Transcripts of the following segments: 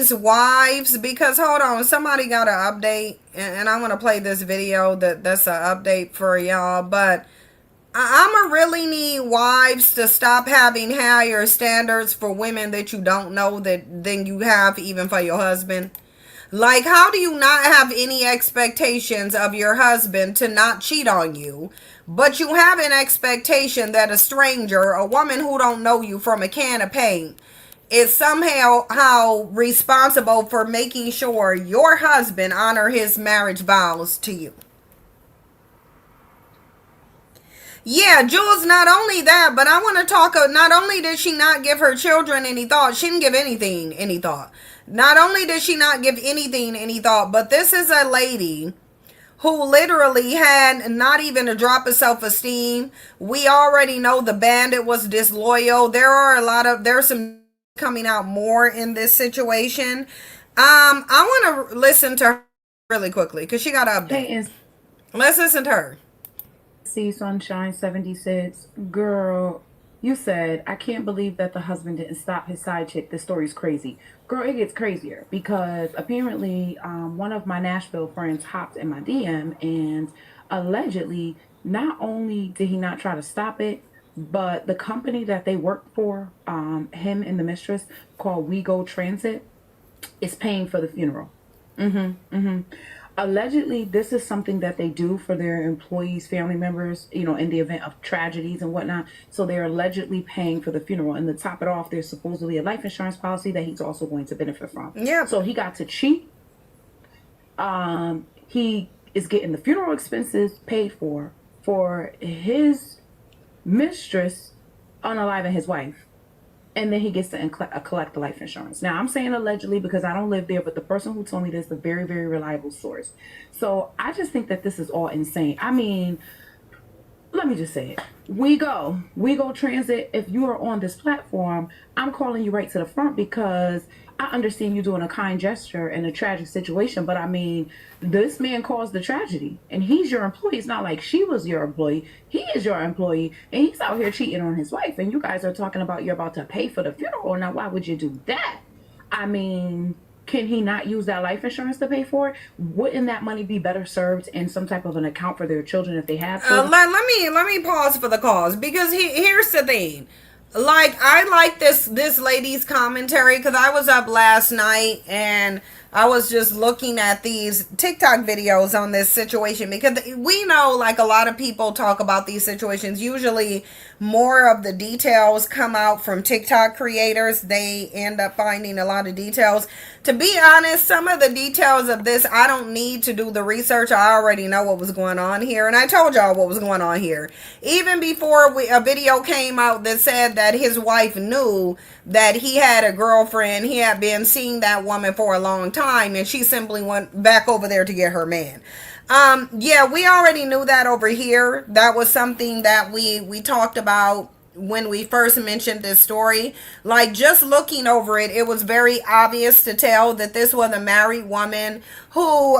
these wives, because hold on, somebody got an update, and I want to play this video that's an update for y'all. But I'ma really need wives to stop having higher standards for women that you don't know that than you have even for your husband. Like, how do you not have any expectations of your husband to not cheat on you, but you have an expectation that a stranger, a woman who don't know you from a can of paint, is somehow responsible for making sure your husband honor his marriage vows to you? Yeah, Jules, not only that, but I want to talk. Not only did she not give her children any thought, she didn't give anything any thought. Not only did she not give anything any thought, but this is a lady who literally had not even a drop of self-esteem. We already know the bandit was disloyal. There's some coming out more in this situation. I want to listen to her really quickly because she got an update. Hey, Let's listen to her. see Sunshine 76. Girl, you said, I can't believe that the husband didn't stop his side chick. This story's crazy. Girl, it gets crazier because apparently one of my Nashville friends hopped in my DM and allegedly, not only did he not try to stop it, but the company that they work for, him and the mistress, called We Go Transit, is paying for the funeral. Allegedly, this is something that they do for their employees, family members, in the event of tragedies and whatnot. So they're allegedly paying for the funeral. And to top it off, there's supposedly a life insurance policy that he's also going to benefit from. Yeah. So he got to cheat. He is getting the funeral expenses paid for his mistress unaliving his wife. And then he gets to collect the life insurance. Now, I'm saying allegedly because I don't live there, but the person who told me this is a very, very reliable source. So I just think that this is all insane. I mean, let me just say it. We go transit. If you are on this platform, I'm calling you right to the front because I understand you doing a kind gesture in a tragic situation, but I mean, this man caused the tragedy and he's your employee. It's not like she was your employee. He is your employee and he's out here cheating on his wife. And you guys are talking about you're about to pay for the funeral. Now, why would you do that? I mean, can he not use that life insurance to pay for it? Wouldn't that money be better served in some type of an account for their children if they have children? Let me pause for the cause because here's the thing. Like, I like this lady's commentary because I was up last night and I was just looking at these TikTok videos on this situation because we know, like, a lot of people talk about these situations. Usually more of the details come out from TikTok creators. They end up finding a lot of details. To be honest, some of the details of this, I don't need to do the research. I already know what was going on here. And I told y'all what was going on here. Even before a video came out that said that his wife knew that he had a girlfriend. He had been seeing that woman for a long time. And she simply went back over there to get her man. Yeah, we already knew that over here. That was something that we talked about when we first mentioned this story. Like, just looking over it, it was very obvious to tell that this was a married woman who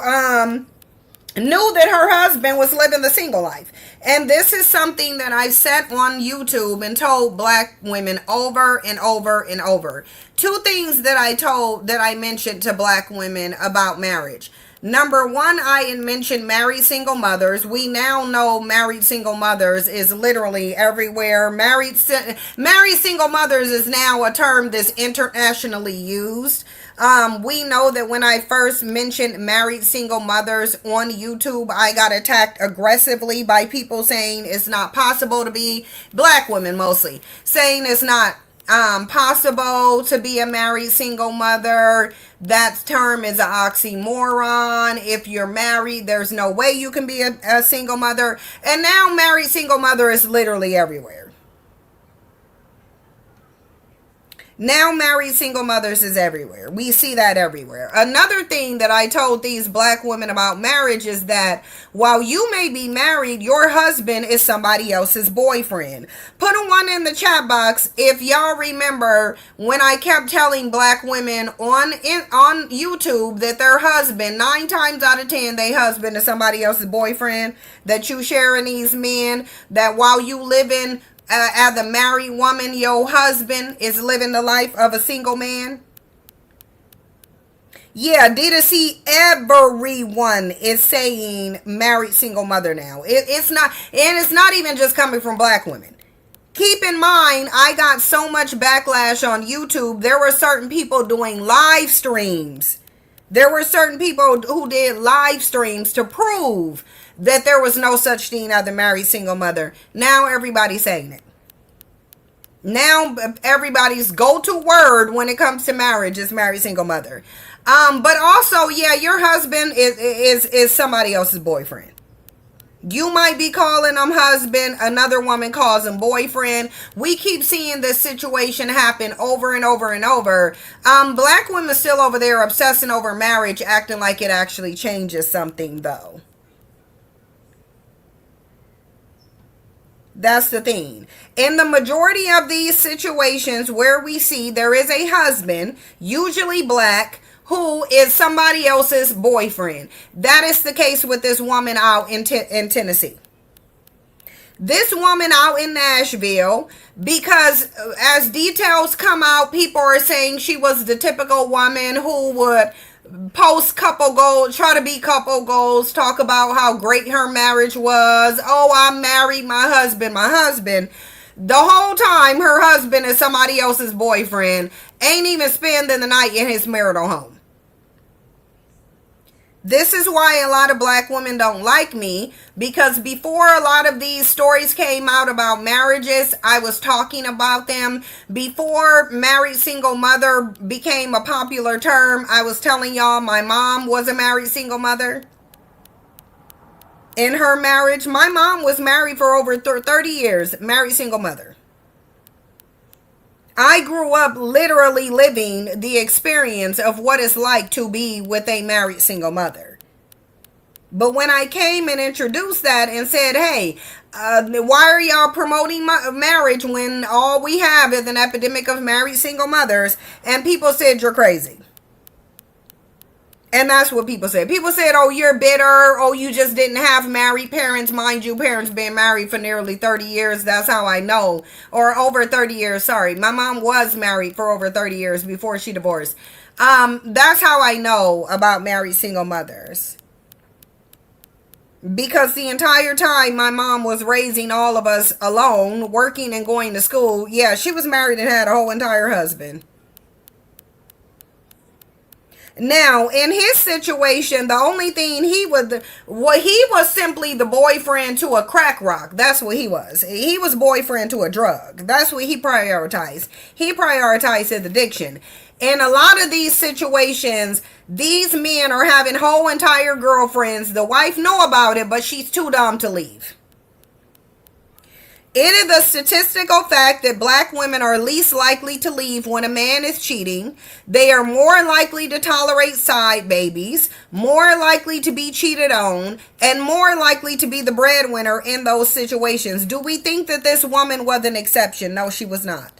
knew that her husband was living the single life. And this is something that I've sat on YouTube and told black women over and over and over. Two things that I mentioned to black women about marriage. Number one, I mentioned married single mothers. We now know married single mothers is literally everywhere. Married single mothers is now a term that's internationally used. We know that when I first mentioned married single mothers on YouTube, I got attacked aggressively by people saying it's not possible to be, black women mostly, saying it's not possible to be a married single mother. That term is an oxymoron. If you're married, there's no way you can be a single mother. And now married single mother is literally everywhere. Now married single mothers is everywhere. We see that everywhere. Another thing that I told these black women about marriage is that while you may be married, your husband is somebody else's boyfriend. Put a 1 in the chat box if y'all remember when I kept telling black women on YouTube that their husband, 9 times out of 10, their husband is somebody else's boyfriend, that you sharing these men, that while you living as a married woman, your husband is living the life of a single man. Yeah, did it see everyone is saying married single mother now. It's not, and it's not even just coming from black women. Keep in mind, I got so much backlash on YouTube. There were certain people doing live streams. There were certain people who did live streams to prove that there was no such thing as a married single mother. Now everybody's saying it. Now everybody's go-to word when it comes to marriage is married single mother. But also, yeah, your husband is somebody else's boyfriend. You might be calling him husband, another woman calls him boyfriend. We keep seeing this situation happen over and over and over. Black women still over there obsessing over marriage, acting like it actually changes something, though. That's the thing. In the majority of these situations where we see there is a husband, usually black, who is somebody else's boyfriend. That is the case with this woman out in Tennessee. This woman out in Nashville, because as details come out, people are saying she was the typical woman who would post couple goals, try to be couple goals, talk about how great her marriage was. Oh, I married my husband. The whole time her husband is somebody else's boyfriend, ain't even spending the night in his marital home. This is why a lot of black women don't like me, because before a lot of these stories came out about marriages, I was talking about them. Before married single mother became a popular term, I was telling y'all my mom was a married single mother. In her marriage, my mom was married for over 30 years, married single mother. I grew up literally living the experience of what it's like to be with a married single mother. But when I came and introduced that and said, hey, why are y'all promoting marriage when all we have is an epidemic of married single mothers? And people said, you're crazy. And that's what people said. People said, oh, you're bitter. Oh, you just didn't have married parents. Mind you, parents been married for nearly 30 years. That's how I know. Or over 30 years. Sorry. My mom was married for over 30 years before she divorced. That's how I know about married single mothers. Because the entire time my mom was raising all of us alone, working and going to school. Yeah, she was married and had a whole entire husband. Now, in his situation, the only thing he was simply the boyfriend to a crack rock. That's what he was. He was boyfriend to a drug. That's what he prioritized. He prioritized his addiction. In a lot of these situations, these men are having whole entire girlfriends. The wife know about it, but she's too dumb to leave. It is a statistical fact that black women are least likely to leave when a man is cheating. They are more likely to tolerate side babies, more likely to be cheated on, and more likely to be the breadwinner in those situations. Do we think that this woman was an exception? No, she was not.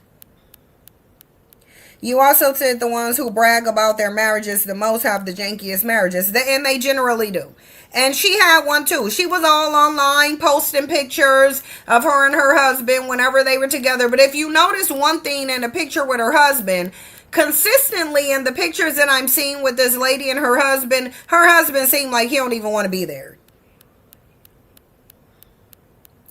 You also said the ones who brag about their marriages the most have the jankiest marriages, and they generally do. And she had one too. She was all online posting pictures of her and her husband whenever they were together. But if you notice one thing in the picture with her husband, consistently in the pictures that I'm seeing with this lady and her husband seemed like he don't even want to be there.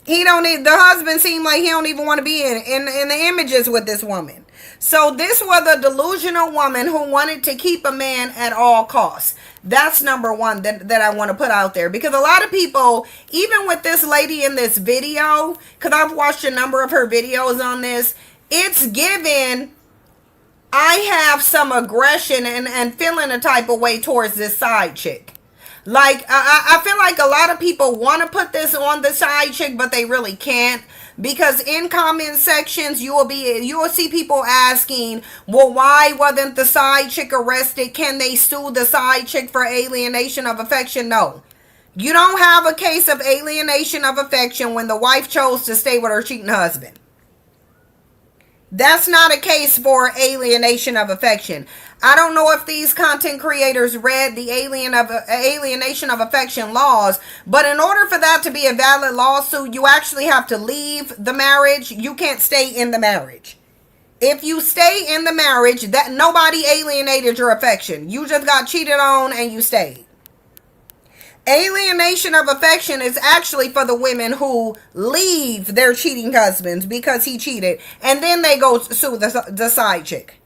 The husband seemed like he don't even want to be in the images with this woman. So this was a delusional woman who wanted to keep a man at all costs. That's number one that I want to put out there. Because a lot of people, even with this lady in this video, because I've watched a number of her videos on this, it's given, I have some aggression and feeling a type of way towards this side chick. Like, I feel like a lot of people want to put this on the side chick, but they really can't. Because in comment sections, you will see people asking, well, why wasn't the side chick arrested? Can they sue the side chick for alienation of affection? No. You don't have a case of alienation of affection when the wife chose to stay with her cheating husband. That's not a case for alienation of affection. I don't know if these content creators read the alienation of affection laws, but in order for that to be a valid lawsuit, you actually have to leave the marriage. You can't stay in the marriage. If you stay in the marriage, that nobody alienated your affection. You just got cheated on and you stayed. Alienation of affection is actually for the women who leave their cheating husbands because he cheated, and then they go sue the side chick.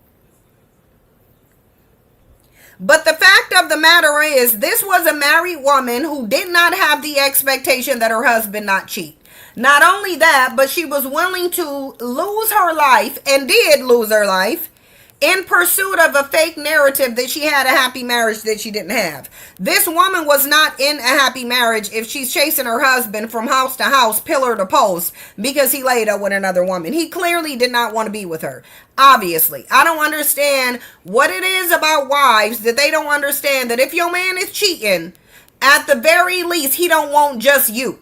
But the fact of the matter is, this was a married woman who did not have the expectation that her husband not cheat. Not only that, but she was willing to lose her life, and did lose her life, in pursuit of a fake narrative that she had a happy marriage that she didn't have. This woman was not in a happy marriage if she's chasing her husband from house to house, pillar to post, because he laid up with another woman. He clearly did not want to be with her. Obviously. I don't understand what it is about wives that they don't understand that if your man is cheating, at the very least, he don't want just you.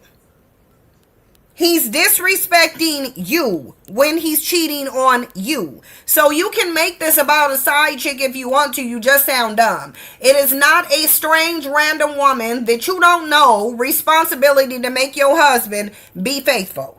He's disrespecting you when he's cheating on you. So you can make this about a side chick if you want to. You just sound dumb. It is not a strange random woman that you don't know responsibility to make your husband be faithful.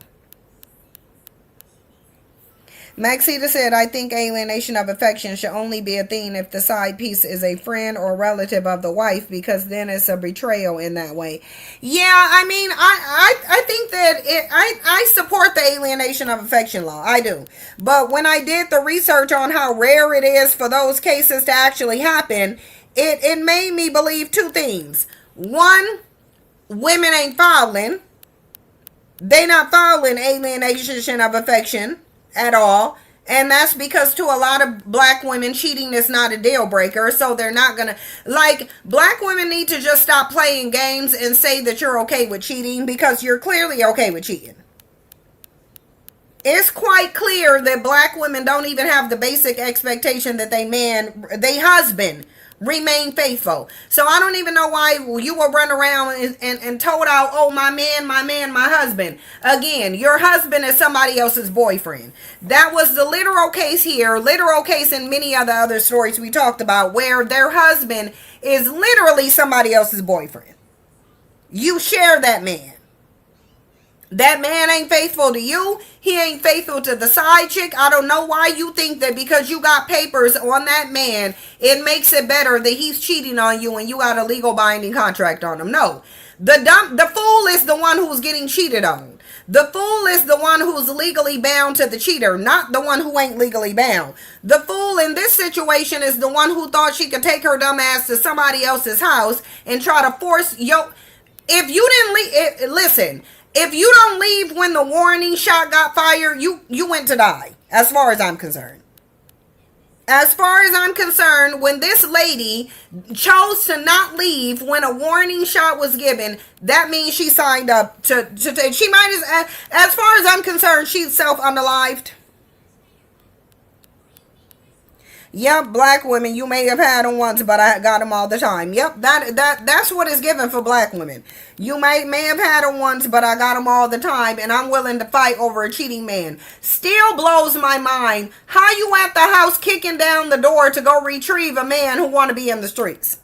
Maxita said, I think alienation of affection should only be a thing if the side piece is a friend or relative of the wife, because then it's a betrayal in that way. Yeah, I mean, I think that I support the alienation of affection law. I do. But when I did the research on how rare it is for those cases to actually happen, it made me believe two things. One, women ain't filing. They not filing alienation of affection at all. And that's because to a lot of black women, cheating is not a deal breaker. So they're not gonna, like, black women need to just stop playing games and say that you're okay with cheating, because you're clearly okay with cheating. It's quite clear that black women don't even have the basic expectation that they husband remain faithful. So I don't even know why you will run around and told out, oh, my man, my husband. Again, your husband is somebody else's boyfriend. That was the literal case here, literal case in many of the other stories we talked about, where their husband is literally somebody else's boyfriend. You share that man. That man ain't faithful to you. He ain't faithful to the side chick. I don't know why you think that because you got papers on that man, it makes it better that he's cheating on you and you got a legal binding contract on him. No. The fool is the one who's getting cheated on. The fool is the one who's legally bound to the cheater, not the one who ain't legally bound. The fool in this situation is the one who thought she could take her dumb ass to somebody else's house and try to force yo. If you didn't leave, listen. If you don't leave when the warning shot got fired, you went to die, as far as I'm concerned. As far as I'm concerned, when this lady chose to not leave when a warning shot was given, that means she signed up to she might, as far as I'm concerned, she's self-unalived. Yep, black women, you may have had them once, but I got them all the time. Yep, that's what is given for black women. You may have had them once, but I got them all the time, and I'm willing to fight over a cheating man. Still blows my mind how you at the house kicking down the door to go retrieve a man who want to be in the streets.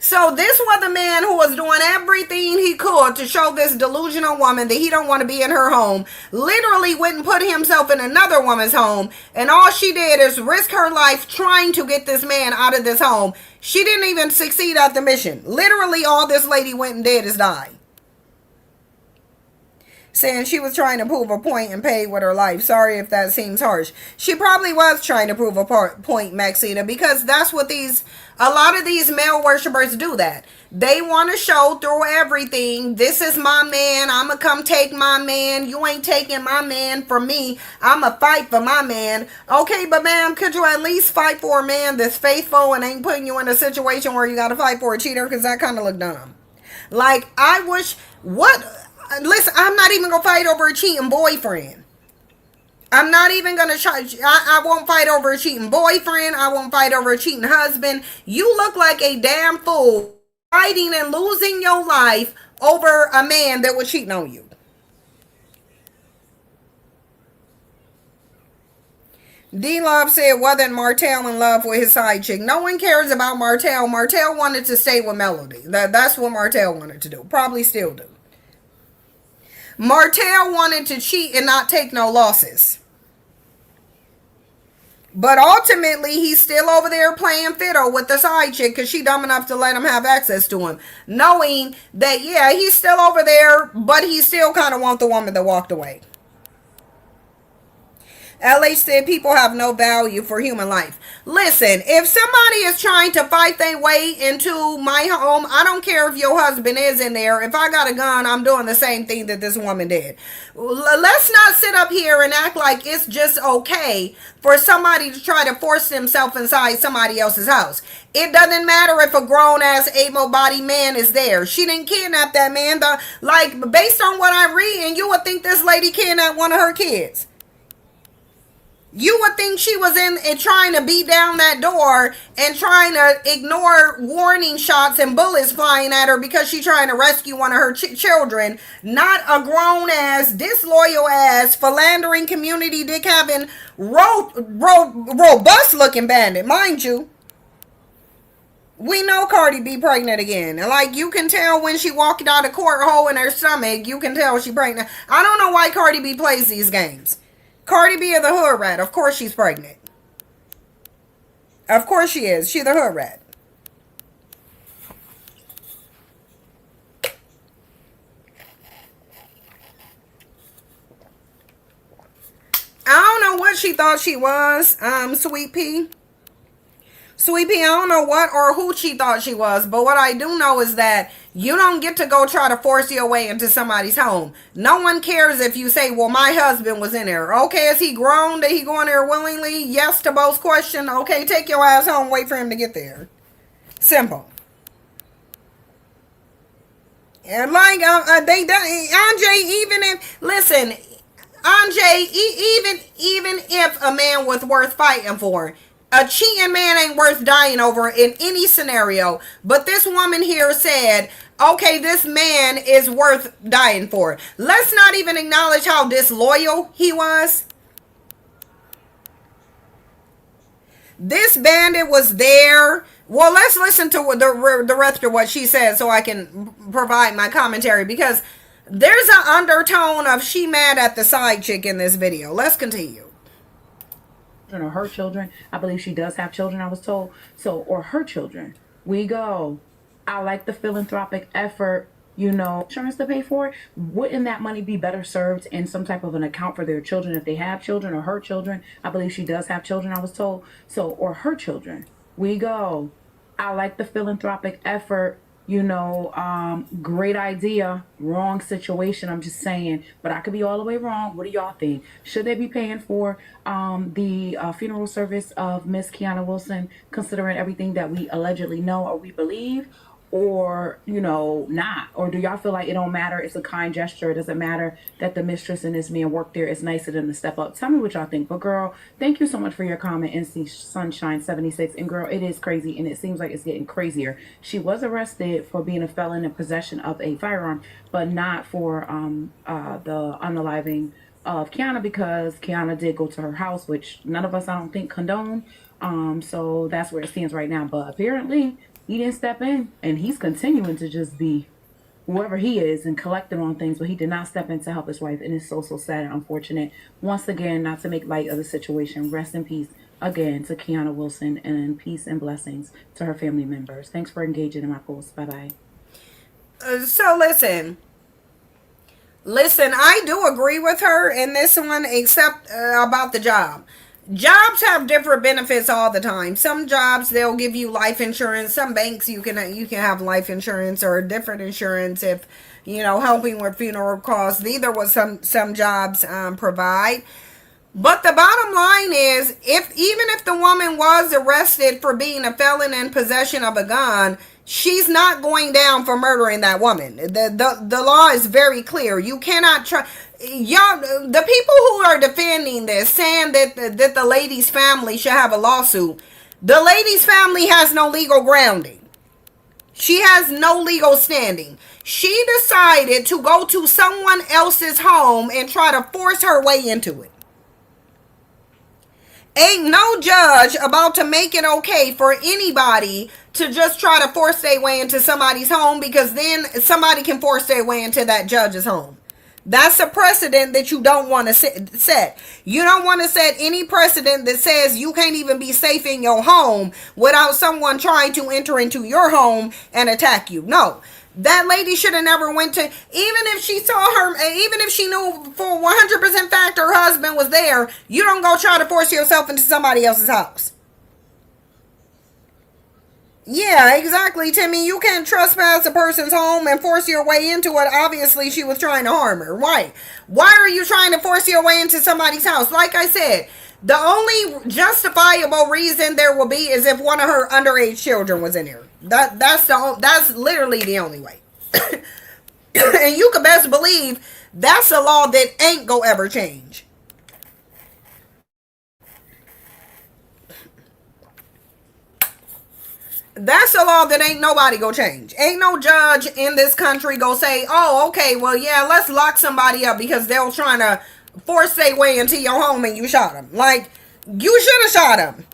So this was a man who was doing everything he could to show this delusional woman that he don't want to be in her home. Literally went and put himself in another woman's home. And all she did is risk her life trying to get this man out of this home. She didn't even succeed at the mission. Literally all this lady went and did is die. Saying she was trying to prove a point and pay with her life. Sorry if that seems harsh. She probably was trying to prove a point, Maxita, because that's what a lot of these male worshipers do that. They want to show through everything, this is my man, I'ma come take my man, you ain't taking my man from me, I'ma fight for my man. Okay, but ma'am, could you at least fight for a man that's faithful and ain't putting you in a situation where you gotta fight for a cheater? Because that kind of look dumb. Like, I wish, listen, I'm not even gonna fight over a cheating boyfriend. I'm not even gonna try. I won't fight over a cheating boyfriend. I won't fight over a cheating husband. You look like a damn fool fighting and losing your life over a man that was cheating on you. D-Love said, wasn't Martell in love with his side chick? No one cares about Martell. Martell wanted to stay with Melody. That's what Martell wanted to do. Probably still do. Martell wanted to cheat and not take no losses. But ultimately, he's still over there playing fiddle with the side chick because she dumb enough to let him have access to him, knowing that yeah, he's still over there, but he still kind of want the woman that walked away. LH said people have no value for human life. Listen, if somebody is trying to fight their way into my home, I don't care if your husband is in there. If I got a gun, I'm doing the same thing that this woman did. Let's not sit up here and act like it's just okay for somebody to try to force themselves inside somebody else's house. It doesn't matter if a grown ass able-bodied man is there. She didn't kidnap that man. Based on what I read, and you would think this lady kidnapped one of her kids. You would think she was in and trying to beat down that door and trying to ignore warning shots and bullets flying at her because she's trying to rescue one of her children. Not a grown ass, disloyal ass, philandering community dick having robust looking bandit, mind you. We know Cardi B pregnant again. Like, you can tell when she walked out of court hole in her stomach, you can tell she pregnant. I don't know why Cardi B plays these games. Cardi B is the hood rat. Of course she's pregnant. Of course she is. She's the hood rat. I don't know what she thought she was, Sweet Pea. Sweet Pea, I don't know what or who she thought she was, but what I do know is that you don't get to go try to force your way into somebody's home. No one cares if you say, well, my husband was in there. Okay, is he grown? Did he go in there willingly? Yes to both questions. Okay, take your ass home. Wait for him to get there. Simple. And like, Anjay, even if, listen, Anjay, even if a man was worth fighting for, a cheating man ain't worth dying over in any scenario. But this woman here said, okay, this man is worth dying for. Let's not even acknowledge how disloyal he was. This bandit was there. Well, let's listen to the rest of what she said so I can provide my commentary, because there's an undertone of she mad at the side chick in this video. Let's continue. Or her children. I believe she does have children, I was told. So, or her children. We go. I like the philanthropic effort, insurance to pay for it. Wouldn't that money be better served in some type of an account for their children if they have children, or her children? I believe she does have children, I was told. So, or her children. We go. I like the philanthropic effort. Great idea, wrong situation. I'm just saying, but I could be all the way wrong. What do y'all think? Should they be paying for the funeral service of Miss Kiana Wilson, considering everything that we allegedly know or we believe? Or, not? Or do y'all feel like it don't matter? It's a kind gesture. It doesn't matter that the mistress and this man work there. It's nice of them to step up. Tell me what y'all think. But girl, thank you so much for your comment, NC Sunshine 76. And girl, it is crazy, and it seems like it's getting crazier. She was arrested for being a felon in possession of a firearm, but not for the unaliving of Kiana, because Kiana did go to her house, which none of us, I don't think, condone. So that's where it stands right now. But apparently he didn't step in, and he's continuing to just be whoever he is and collecting on things, but he did not step in to help his wife, and it's so sad and unfortunate. Once again, not to make light of the situation, rest in peace again to Kiana Wilson, and peace and blessings to her family members. Thanks for engaging in my post. Bye-bye. So listen, I do agree with her in this one, except about the job. Jobs have different benefits all the time. Some jobs, they'll give you life insurance. Some banks, you can have life insurance or different insurance if helping with funeral costs. Either what some jobs provide. But the bottom line is, even if the woman was arrested for being a felon in possession of a gun, she's not going down for murdering that woman. The law is very clear. You cannot try. Y'all, the people who are defending this, saying that the lady's family should have a lawsuit, the lady's family has no legal grounding. She has no legal standing. She decided to go to someone else's home and try to force her way into it. Ain't no judge about to make it okay for anybody to just try to force their way into somebody's home, because then somebody can force their way into that judge's home. That's a precedent that you don't want to set. You don't want to set any precedent that says you can't even be safe in your home without someone trying to enter into your home and attack you. No. That lady should have never went to, even if she saw her, even if she knew for 100% fact her husband was there, you don't go try to force yourself into somebody else's house. Yeah, exactly, Timmy. You can't trespass a person's home and force your way into it. Obviously, she was trying to harm her. Why? Why are you trying to force your way into somebody's house? Like I said, the only justifiable reason there will be is if one of her underage children was in here. That's literally the only way. And you can best believe that's a law that ain't gonna ever change. That's a law that ain't nobody gonna change. Ain't no judge in this country gonna say, oh, okay, well, yeah, let's lock somebody up because they're trying to force their way into your home and you shot them. Like, you should have shot him.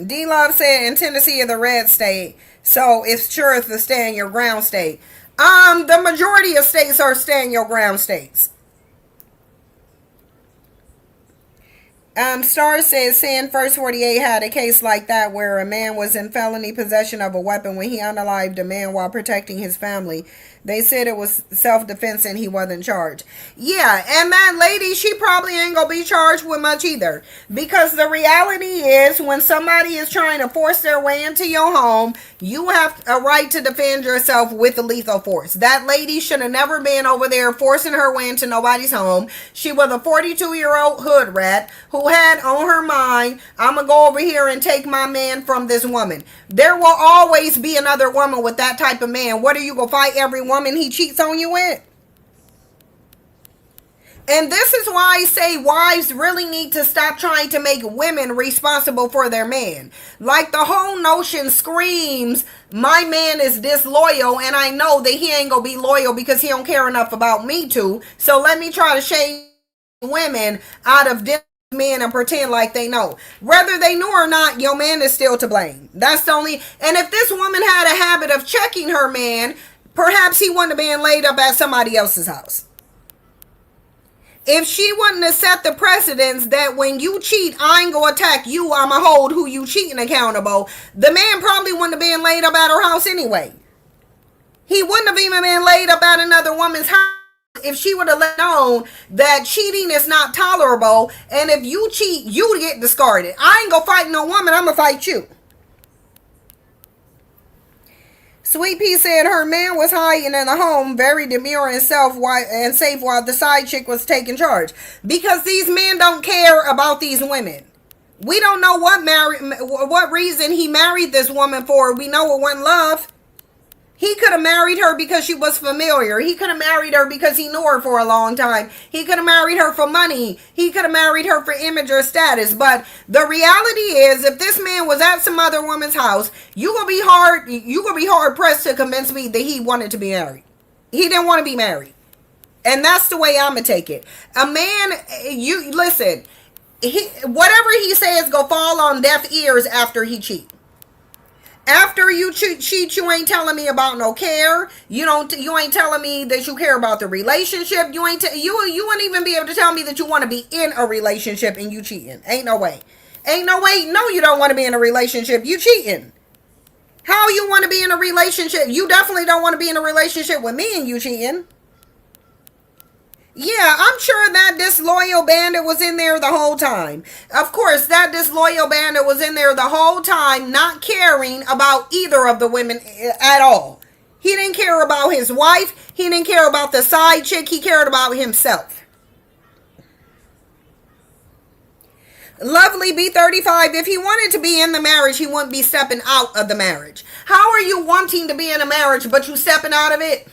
D-Love said in Tennessee is the red state, so it's sure to stay in your ground state. The majority of states are stay in your ground states. Star says, saying First 48 had a case like that where a man was in felony possession of a weapon when he unalived a man while protecting his family. They said it was self-defense and he wasn't charged. Yeah, and that lady, she probably ain't gonna be charged with much either. Because the reality is, when somebody is trying to force their way into your home, you have a right to defend yourself with lethal force. That lady should have never been over there forcing her way into nobody's home. She was a 42-year-old hood rat who had on her mind, I'm gonna go over here and take my man from this woman. There will always be another woman with that type of man. What are you gonna fight every woman he cheats on you with? And this is why I say wives really need to stop trying to make women responsible for their man. Like, the whole notion screams, my man is disloyal and I know that he ain't gonna be loyal because he don't care enough about me to. So let me try to shame women out of men and pretend like they know. Whether they knew or not, your man is still to blame. That's the only. And if this woman had a habit of checking her man, perhaps he wouldn't have been laid up at somebody else's house. If she wouldn't have set the precedence that when you cheat, I ain't gonna attack you, I'ma hold who you cheating accountable, the man probably wouldn't have been laid up at her house anyway. He wouldn't have even been laid up at another woman's house if she would have let known that cheating is not tolerable, and if you cheat, you get discarded. I ain't gonna fight no woman, I'm gonna fight you. Sweet Pea said her man was hiding in the home, very demure and safe while the side chick was taking charge. Because these men don't care about these women. We don't know what reason he married this woman for. We know it wasn't love. He could have married her because she was familiar. He could have married her because he knew her for a long time. He could have married her for money. He could have married her for image or status. But the reality is, if this man was at some other woman's house, you gonna be hard pressed to convince me that he wanted to be married. He didn't want to be married. And that's the way I'm gonna take it. A man, you listen, whatever he says go fall on deaf ears after he cheats. After you cheat, you ain't telling me about no care. You ain't telling me that you care about the relationship. You wouldn't even be able to tell me that you want to be in a relationship and you cheating. Ain't no way. Ain't no way. No, you don't want to be in a relationship. You cheating. How you want to be in a relationship? You definitely don't want to be in a relationship with me and you cheating. Yeah, I'm sure that disloyal bandit was in there the whole time. Of course, that disloyal bandit was in there the whole time, not caring about either of the women at all. He didn't care about his wife. He didn't care about the side chick. He cared about himself. Lovely B35, if he wanted to be in the marriage, he wouldn't be stepping out of the marriage. How are you wanting to be in a marriage, but you stepping out of it?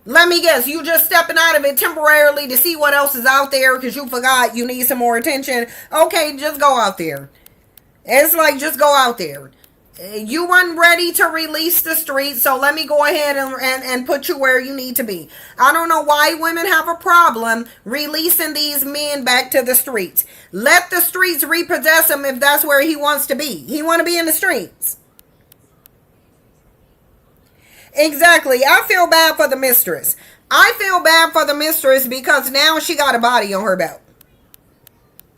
Let me guess, you just stepping out of it temporarily to see what else is out there because you forgot you need some more attention. Okay, just go out there. It's like, just go out there. You weren't ready to release the streets, so let me go ahead and put you where you need to be. I don't know why women have a problem releasing these men back to the streets. Let the streets repossess him if that's where he wants to be. He want to be in the streets. Exactly. I feel bad for the mistress. I feel bad for the mistress because now she got a body on her belt.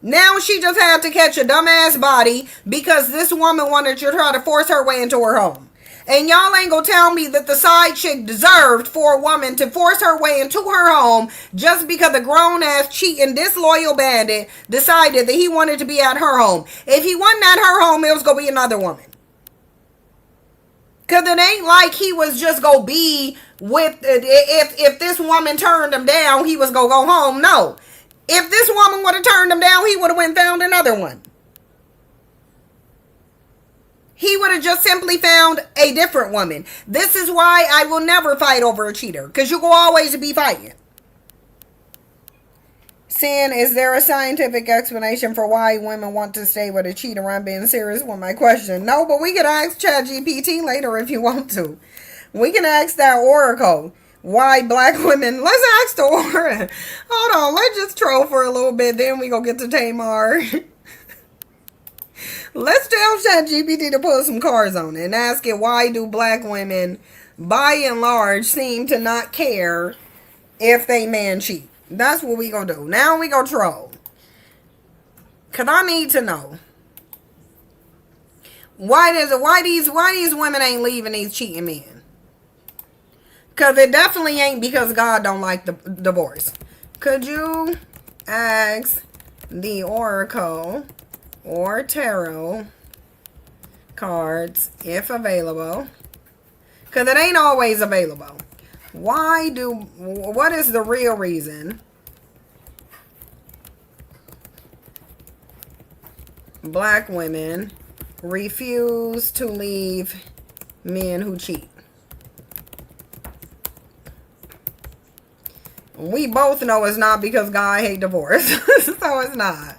Now she just had to catch a dumbass body because this woman wanted to try to force her way into her home. And y'all ain't gonna tell me that the side chick deserved for a woman to force her way into her home just because a grown ass cheating disloyal bandit decided that he wanted to be at her home. If he wasn't at her home, it was gonna be another woman. Cause it ain't like he was just gonna be with if this woman turned him down, he was gonna go home. No. If this woman would have turned him down, he would have went and found another one. He would have just simply found a different woman. This is why I will never fight over a cheater. Because you will always be fighting. Saying, is there a scientific explanation for why women want to stay with a cheater? I'm being serious with my question. No, but we can ask ChatGPT later if you want to. We can ask that Oracle. Why black women? Let's ask the Oracle. Hold on, let's just troll for a little bit. Then we go get to Tamar. Let's tell ChatGPT to put some cards on it and ask it, why do black women, by and large, seem to not care if they man cheat? That's what we gonna do. Now we go troll. Cause I need to know why these women ain't leaving these cheating men. Cause it definitely ain't because God don't like the divorce. Could you ask the Oracle or tarot cards if available? Cause it ain't always available. What is the real reason black women refuse to leave men who cheat? We both know it's not because God hate divorce. So it's not.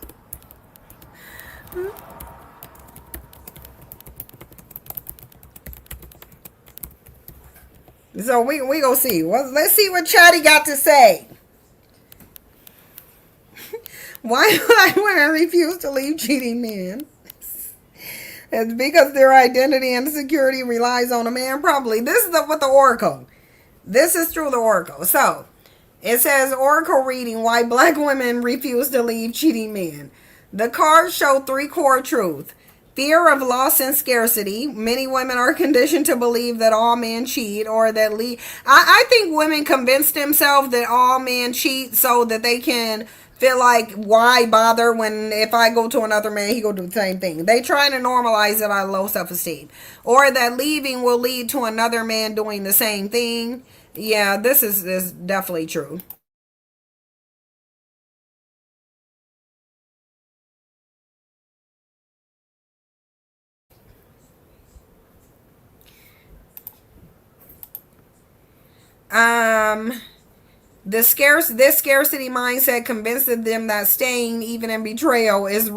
So we gonna see. Well, let's see what Chatty got to say. Why black women refuse to leave cheating men? It's because their identity and security relies on a man. Probably. This is what the Oracle. This is through the Oracle. So it says Oracle reading, why black women refuse to leave cheating men. The cards show 3 core truths. Fear of loss and scarcity. Many women are conditioned to believe that all men cheat, or that I think women convince themselves that all men cheat so that they can feel like, why bother when if I go to another man, he gonna do the same thing. They try to normalize it out of low self-esteem. Or that leaving will lead to another man doing the same thing. Yeah, this is definitely true. Um, this scarcity mindset convinces them that staying, even in betrayal, is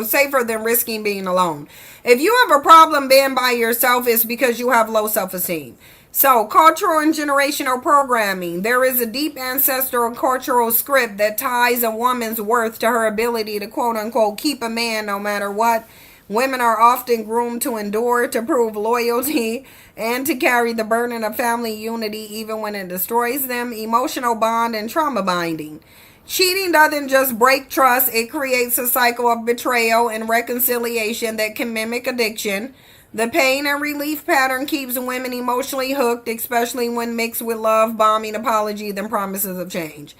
safer than risking being alone. If you have a problem being by yourself, it's because you have low self-esteem. So, cultural and generational programming. There is a deep ancestral cultural script that ties a woman's worth to her ability to quote unquote keep a man no matter what. Women are often groomed to endure, to prove loyalty, and to carry the burden of family unity even when it destroys them. Emotional bond and trauma binding. Cheating doesn't just break trust, it creates a cycle of betrayal and reconciliation that can mimic addiction. The pain and relief pattern keeps women emotionally hooked, especially when mixed with love, bombing, apologies, and promises of change.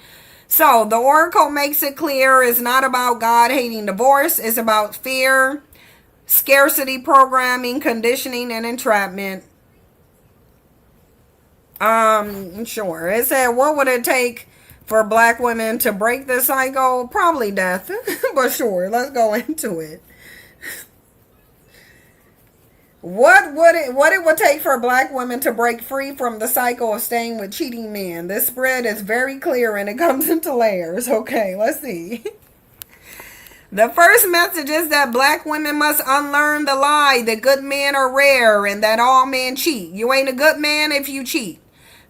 So, the Oracle makes it clear it's not about God hating divorce, it's about fear, scarcity programming, conditioning, and entrapment. Sure. It said, what would it take for black women to break this cycle? Probably death. But sure, let's go into it. What it would take for black women to break free from the cycle of staying with cheating men? This spread is very clear and it comes into layers. Okay, let's see. The first message is that black women must unlearn the lie that good men are rare and that all men cheat. You ain't a good man if you cheat.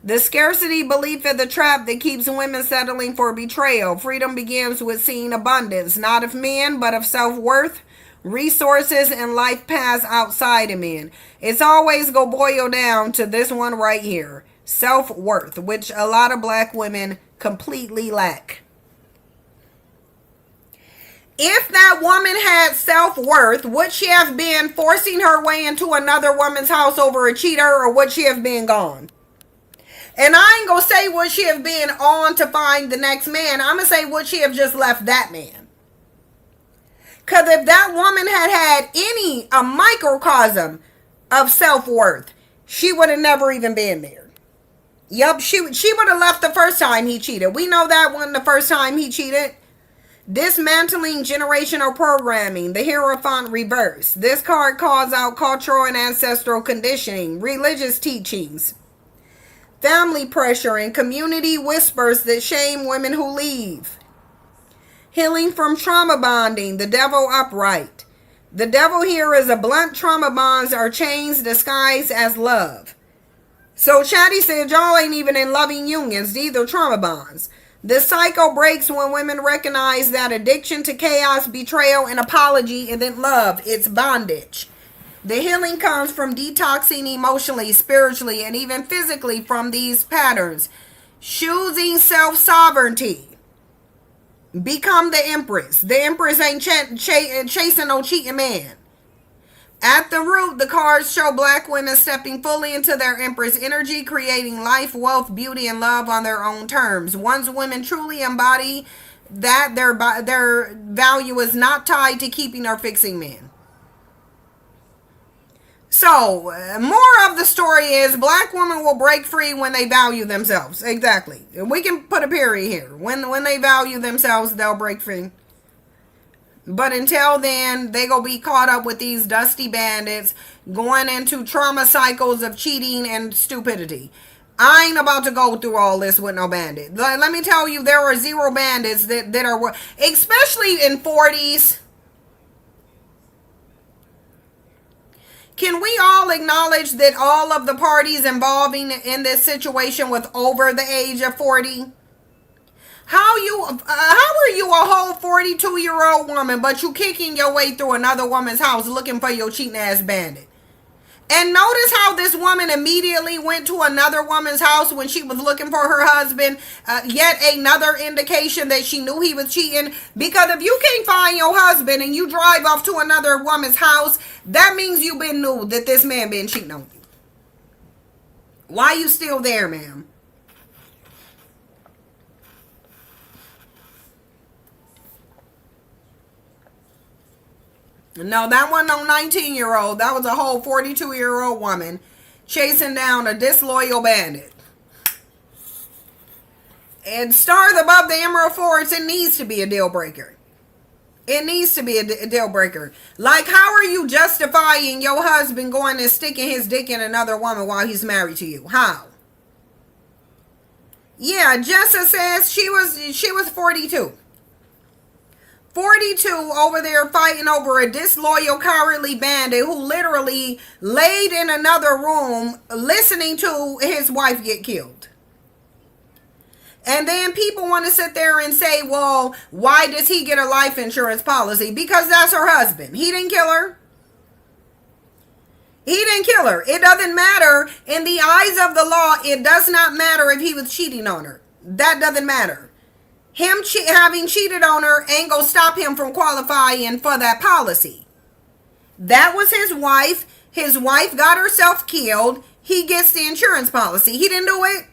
The scarcity belief is the trap that keeps women settling for betrayal. Freedom begins with seeing abundance, not of men, but of self-worth. resources, and life paths outside of men. It's always go boil down to this one right here: self-worth, which a lot of black women completely lack. If that woman had self-worth, would she have been forcing her way into another woman's house over a cheater, or would she have been gone? And I ain't gonna say would she have been on to find the next man. I'm gonna say would she have just left that man? Because if that woman had any a microcosm of self-worth, she would have never even been there. Yup, she would have left the first time he cheated. We know that one the first time he cheated. Dismantling generational programming, the Hierophant reverse. This card calls out cultural and ancestral conditioning, religious teachings, family pressure, and community whispers that shame women who leave. Healing from trauma bonding, the devil upright. The devil here is a blunt. Trauma bonds are chains disguised as love. So Chatty said y'all ain't even in loving unions. These are trauma bonds. The cycle breaks when women recognize that addiction to chaos, betrayal, and apology isn't love, it's bondage. The healing comes from detoxing emotionally, spiritually, and even physically from these patterns. Choosing self-sovereignty. Become the empress. The empress ain't chasing no cheating man. At the root, the cards show black women stepping fully into their empress energy, creating life, wealth, beauty, and love on their own terms. Once women truly embody that, their value is not tied to keeping or fixing men. So, more of the story is black women will break free when they value themselves. Exactly. We can put a period here. When they value themselves, they'll break free. But until then, they gonna be caught up with these dusty bandits going into trauma cycles of cheating and stupidity. I ain't about to go through all this with no bandit. Let me tell you, there are zero bandits that are, especially in 40s. Can we all acknowledge that all of the parties involving in this situation was over the age of 40? How are you a whole 42-year-old woman, but you kicking your way through another woman's house looking for your cheating ass bandit? And notice how this woman immediately went to another woman's house when she was looking for her husband. Yet another indication that she knew he was cheating. Because if you can't find your husband and you drive off to another woman's house, that means you been knew that this man been cheating on you. Why you still there, ma'am? No, that wasn't no 19-year-old. That was a whole 42-year-old woman chasing down a disloyal bandit. And stars above the Emerald Forest, it needs to be a deal breaker. It needs to be a deal breaker. Like, how are you justifying your husband going and sticking his dick in another woman while he's married to you? How? Yeah, Jessa says she was 42. 42 over there fighting over a disloyal, cowardly bandit who literally laid in another room listening to his wife get killed. And then people want to sit there and say, well, why does he get a life insurance policy? Because that's her husband. He didn't kill her. He didn't kill her. It doesn't matter. In the eyes of the law, it does not matter if he was cheating on her. That doesn't matter. Him having cheated on her ain't gonna stop him from qualifying for that policy. That was his wife. His wife got herself killed. He gets the insurance policy. He didn't do it.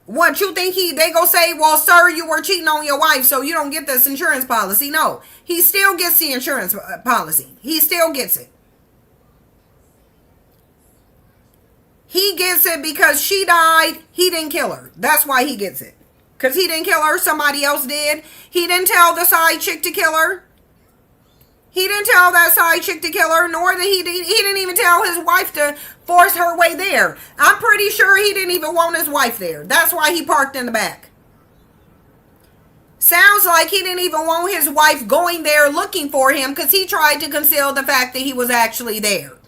What, you think they go say, well, sir, you were cheating on your wife, so you don't get this insurance policy? No, he still gets the insurance policy. He still gets it. He gets it because she died. He didn't kill her. That's why he gets it. Because he didn't kill her, somebody else did. He didn't tell the side chick to kill her. He didn't tell that side chick to kill her, nor did he didn't even tell his wife to force her way there. I'm pretty sure he didn't even want his wife there. That's why he parked in the back. Sounds like he didn't even want his wife going there looking for him because he tried to conceal the fact that he was actually there.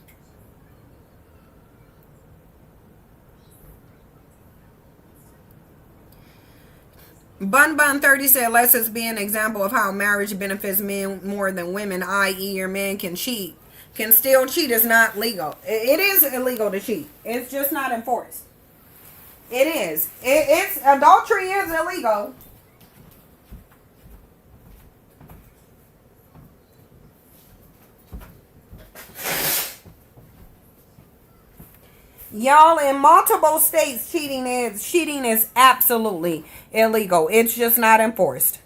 Bun Bun 30 said, let's just be an example of how marriage benefits men more than women, i.e. your man can cheat. Can still cheat is not legal. It is illegal to cheat. It's just not enforced. It is. It's adultery is illegal. Y'all, in multiple states, cheating is absolutely illegal. It's just not enforced.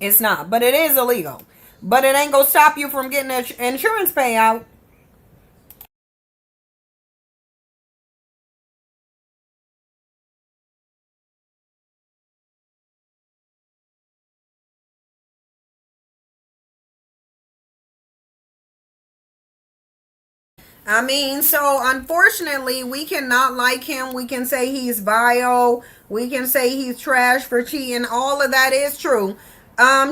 It's not, but it is illegal. But it ain't gonna stop you from getting an insurance payout. I mean, so unfortunately, we cannot like him. We can say he's vile. We can say he's trash for cheating. All of that is true.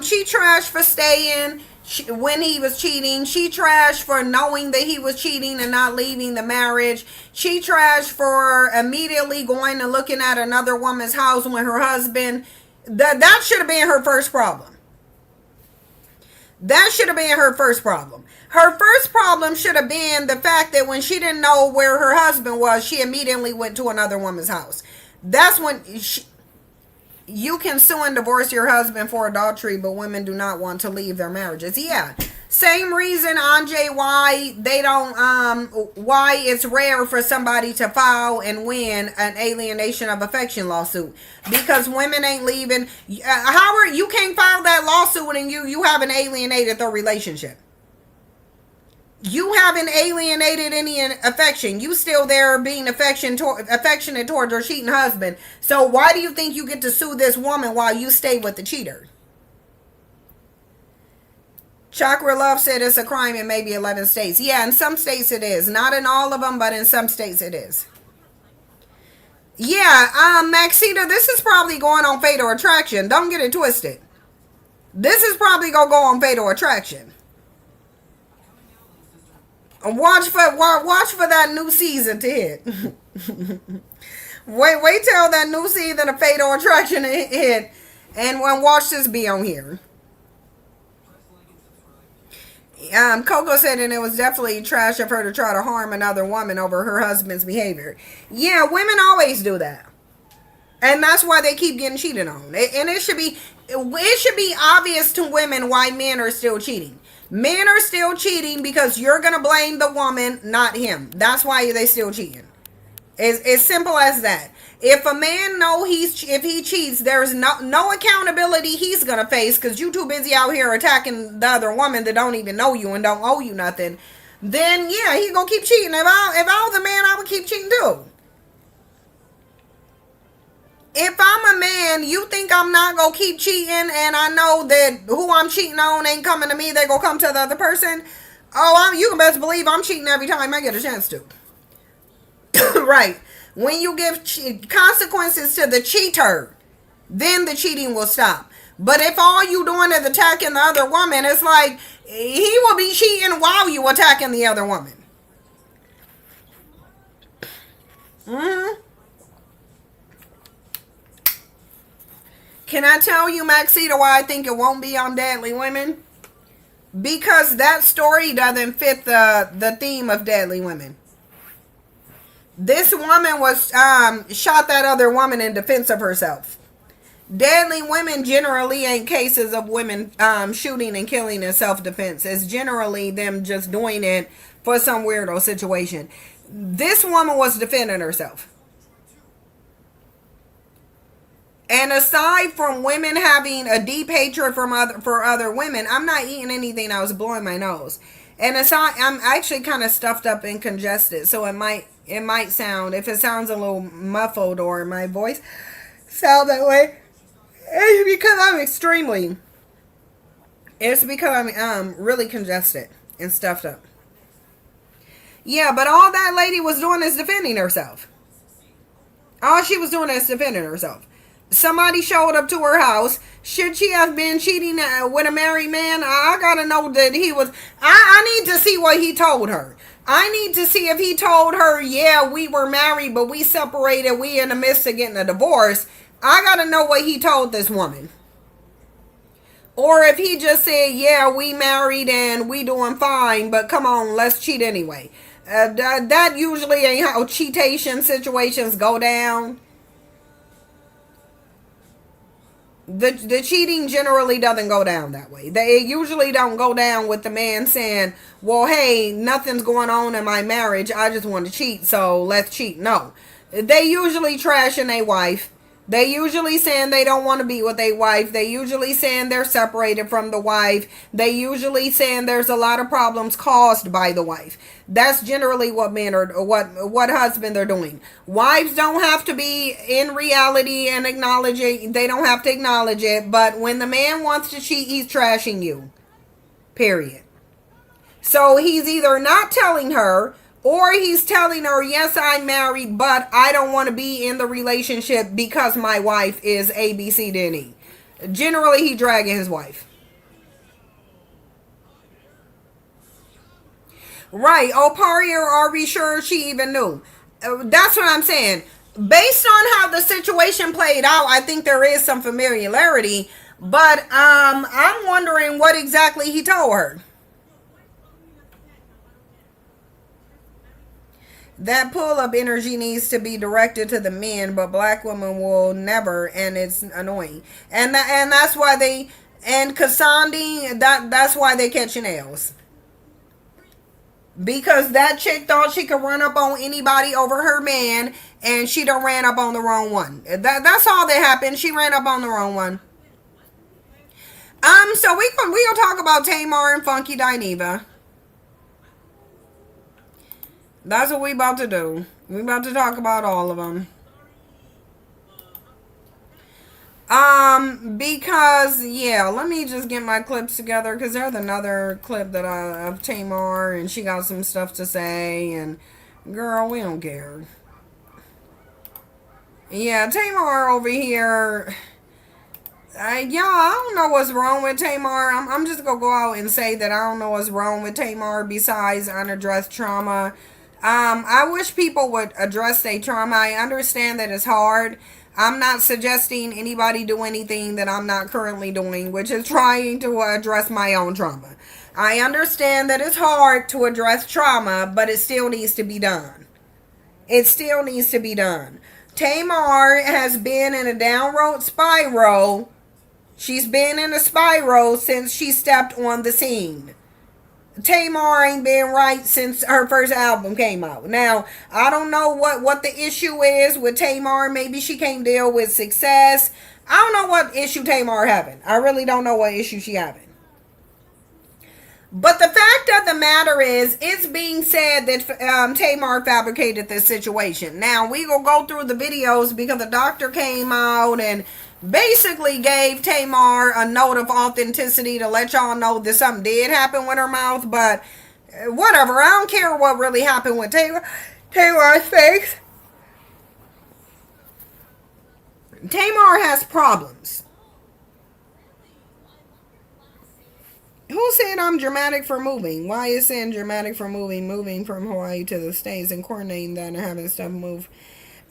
She trash for staying when he was cheating. She trash for knowing that he was cheating and not leaving the marriage. She trash for immediately going and looking at another woman's house when her husband. That should have been her first problem. That should have been her first problem. Her first problem should have been the fact that when she didn't know where her husband was, she immediately went to another woman's house. That's when you can sue and divorce your husband for adultery, but women do not want to leave their marriages. Yeah. Same reason, Anjay, why they don't, why it's rare for somebody to file and win an alienation of affection lawsuit, because women ain't leaving. Howard, you can't file that lawsuit and you haven't alienated the relationship. You haven't alienated any affection. You still there being affectionate towards your cheating husband. So why do you think you get to sue this woman while you stay with the cheater? Chakra Love said it's a crime in maybe 11 states. Yeah, in some states it is. Not in all of them, but in some states it is. Yeah, Maxita, this is probably going on Fatal Attraction. Don't get it twisted. This is probably going to go on Fatal Attraction. Watch for that new season to hit. wait till that new season of Fatal Attraction hit, and watch this be on here. Coco said, and it was definitely trash of her to try to harm another woman over her husband's behavior. Yeah, women always do that, and that's why they keep getting cheated on. And it should be obvious to women why men are still cheating. Men are still cheating because you're gonna blame the woman, not him. That's why they still cheating. It's simple as that. If a man if he cheats, there's no accountability he's gonna face, because you too busy out here attacking the other woman that don't even know you and don't owe you nothing. Then yeah, he gonna keep cheating. If I was a man, I would keep cheating too. If I'm a man, you think I'm not gonna keep cheating, and I know that who I'm cheating on ain't coming to me, they gonna come to the other person. Oh, you can best believe I'm cheating every time I get a chance to. Right. When you give consequences to the cheater, then the cheating will stop. But if all you doing is attacking the other woman, it's like he will be cheating while you attacking the other woman. Can I tell you, Maxita, why I think it won't be on Deadly Women? Because that story doesn't fit the theme of Deadly Women. This woman was shot that other woman in defense of herself. Deadly Women generally ain't cases of women shooting and killing in self-defense. It's generally them just doing it for some weirdo situation. This woman was defending herself. And aside from women having a deep hatred for other women, I'm not eating anything. I was blowing my nose. And aside, I'm actually kind of stuffed up and congested, so it might sound, if it sounds a little muffled or my voice sound that way, it's because I'm really congested and stuffed up. Yeah, but all that lady was doing is defending herself. All she was doing is defending herself. Somebody showed up to her house. Should she have been cheating with a married man? I gotta know that he was. I need to see what he told her. I need to see if he told her, yeah, we were married, but we separated. We in the midst of getting a divorce. I gotta know what he told this woman. Or if he just said, yeah, we married and we doing fine, but come on, let's cheat anyway. That usually ain't how cheatation situations go down. The cheating generally doesn't go down that way. They usually don't go down with the man saying, well, hey, nothing's going on in my marriage. I just want to cheat, so let's cheat. No. They usually trashing a wife. They usually saying they don't want to be with a wife. They usually saying they're separated from the wife. They usually saying there's a lot of problems caused by the wife. That's generally what men are, what husband they're doing. Wives don't have to be in reality and acknowledge it. They don't have to acknowledge it. But when the man wants to cheat, he's trashing you. Period. So he's either not telling her, or he's telling her, yes, I'm married, but I don't want to be in the relationship because my wife is A, B, C, D, and E. Generally, he dragging his wife. Right. Oh, Paria, are we sure she even knew? That's what I'm saying. Based on how the situation played out, I think there is some familiarity. But I'm wondering what exactly he told her. That pull-up energy needs to be directed to the men, but black women will never, and it's annoying. And that's why they, and Cassandra, that's why they catching nails. Because that chick thought she could run up on anybody over her man, and she done ran up on the wrong one. That's all that happened. She ran up on the wrong one. So we gonna talk about Tamar and Funky Dineva. That's what we about to do. We about to talk about all of them. Because, yeah, let me just get my clips together, because there's another clip that of Tamar, and she got some stuff to say, and girl, we don't care. Yeah, Tamar over here, y'all, I don't know what's wrong with Tamar. I'm just gonna go out and say that I don't know what's wrong with Tamar besides unaddressed trauma. I wish people would address their trauma. I understand that it's hard. I'm not suggesting anybody do anything that I'm not currently doing, which is trying to address my own trauma. I understand that it's hard to address trauma, but it still needs to be done. It still needs to be done. Tamar has been in a downward spiral. She's been in a spiral since she stepped on the scene. Tamar ain't been right since her first album came out. Now, I don't know what the issue is with Tamar. Maybe she can't deal with success. I don't know what issue Tamar having. I really don't know what issue she having. But the fact of the matter is, it's being said that Tamar fabricated this situation. Now, we gonna go through the videos because the doctor came out and basically gave Tamar a note of authenticity to let y'all know that something did happen with her mouth. But whatever, I don't care what really happened with Tamar's face. Tamar has problems. Who said I'm dramatic for moving? Why is saying dramatic for moving from Hawaii to the States and coordinating that and having stuff move?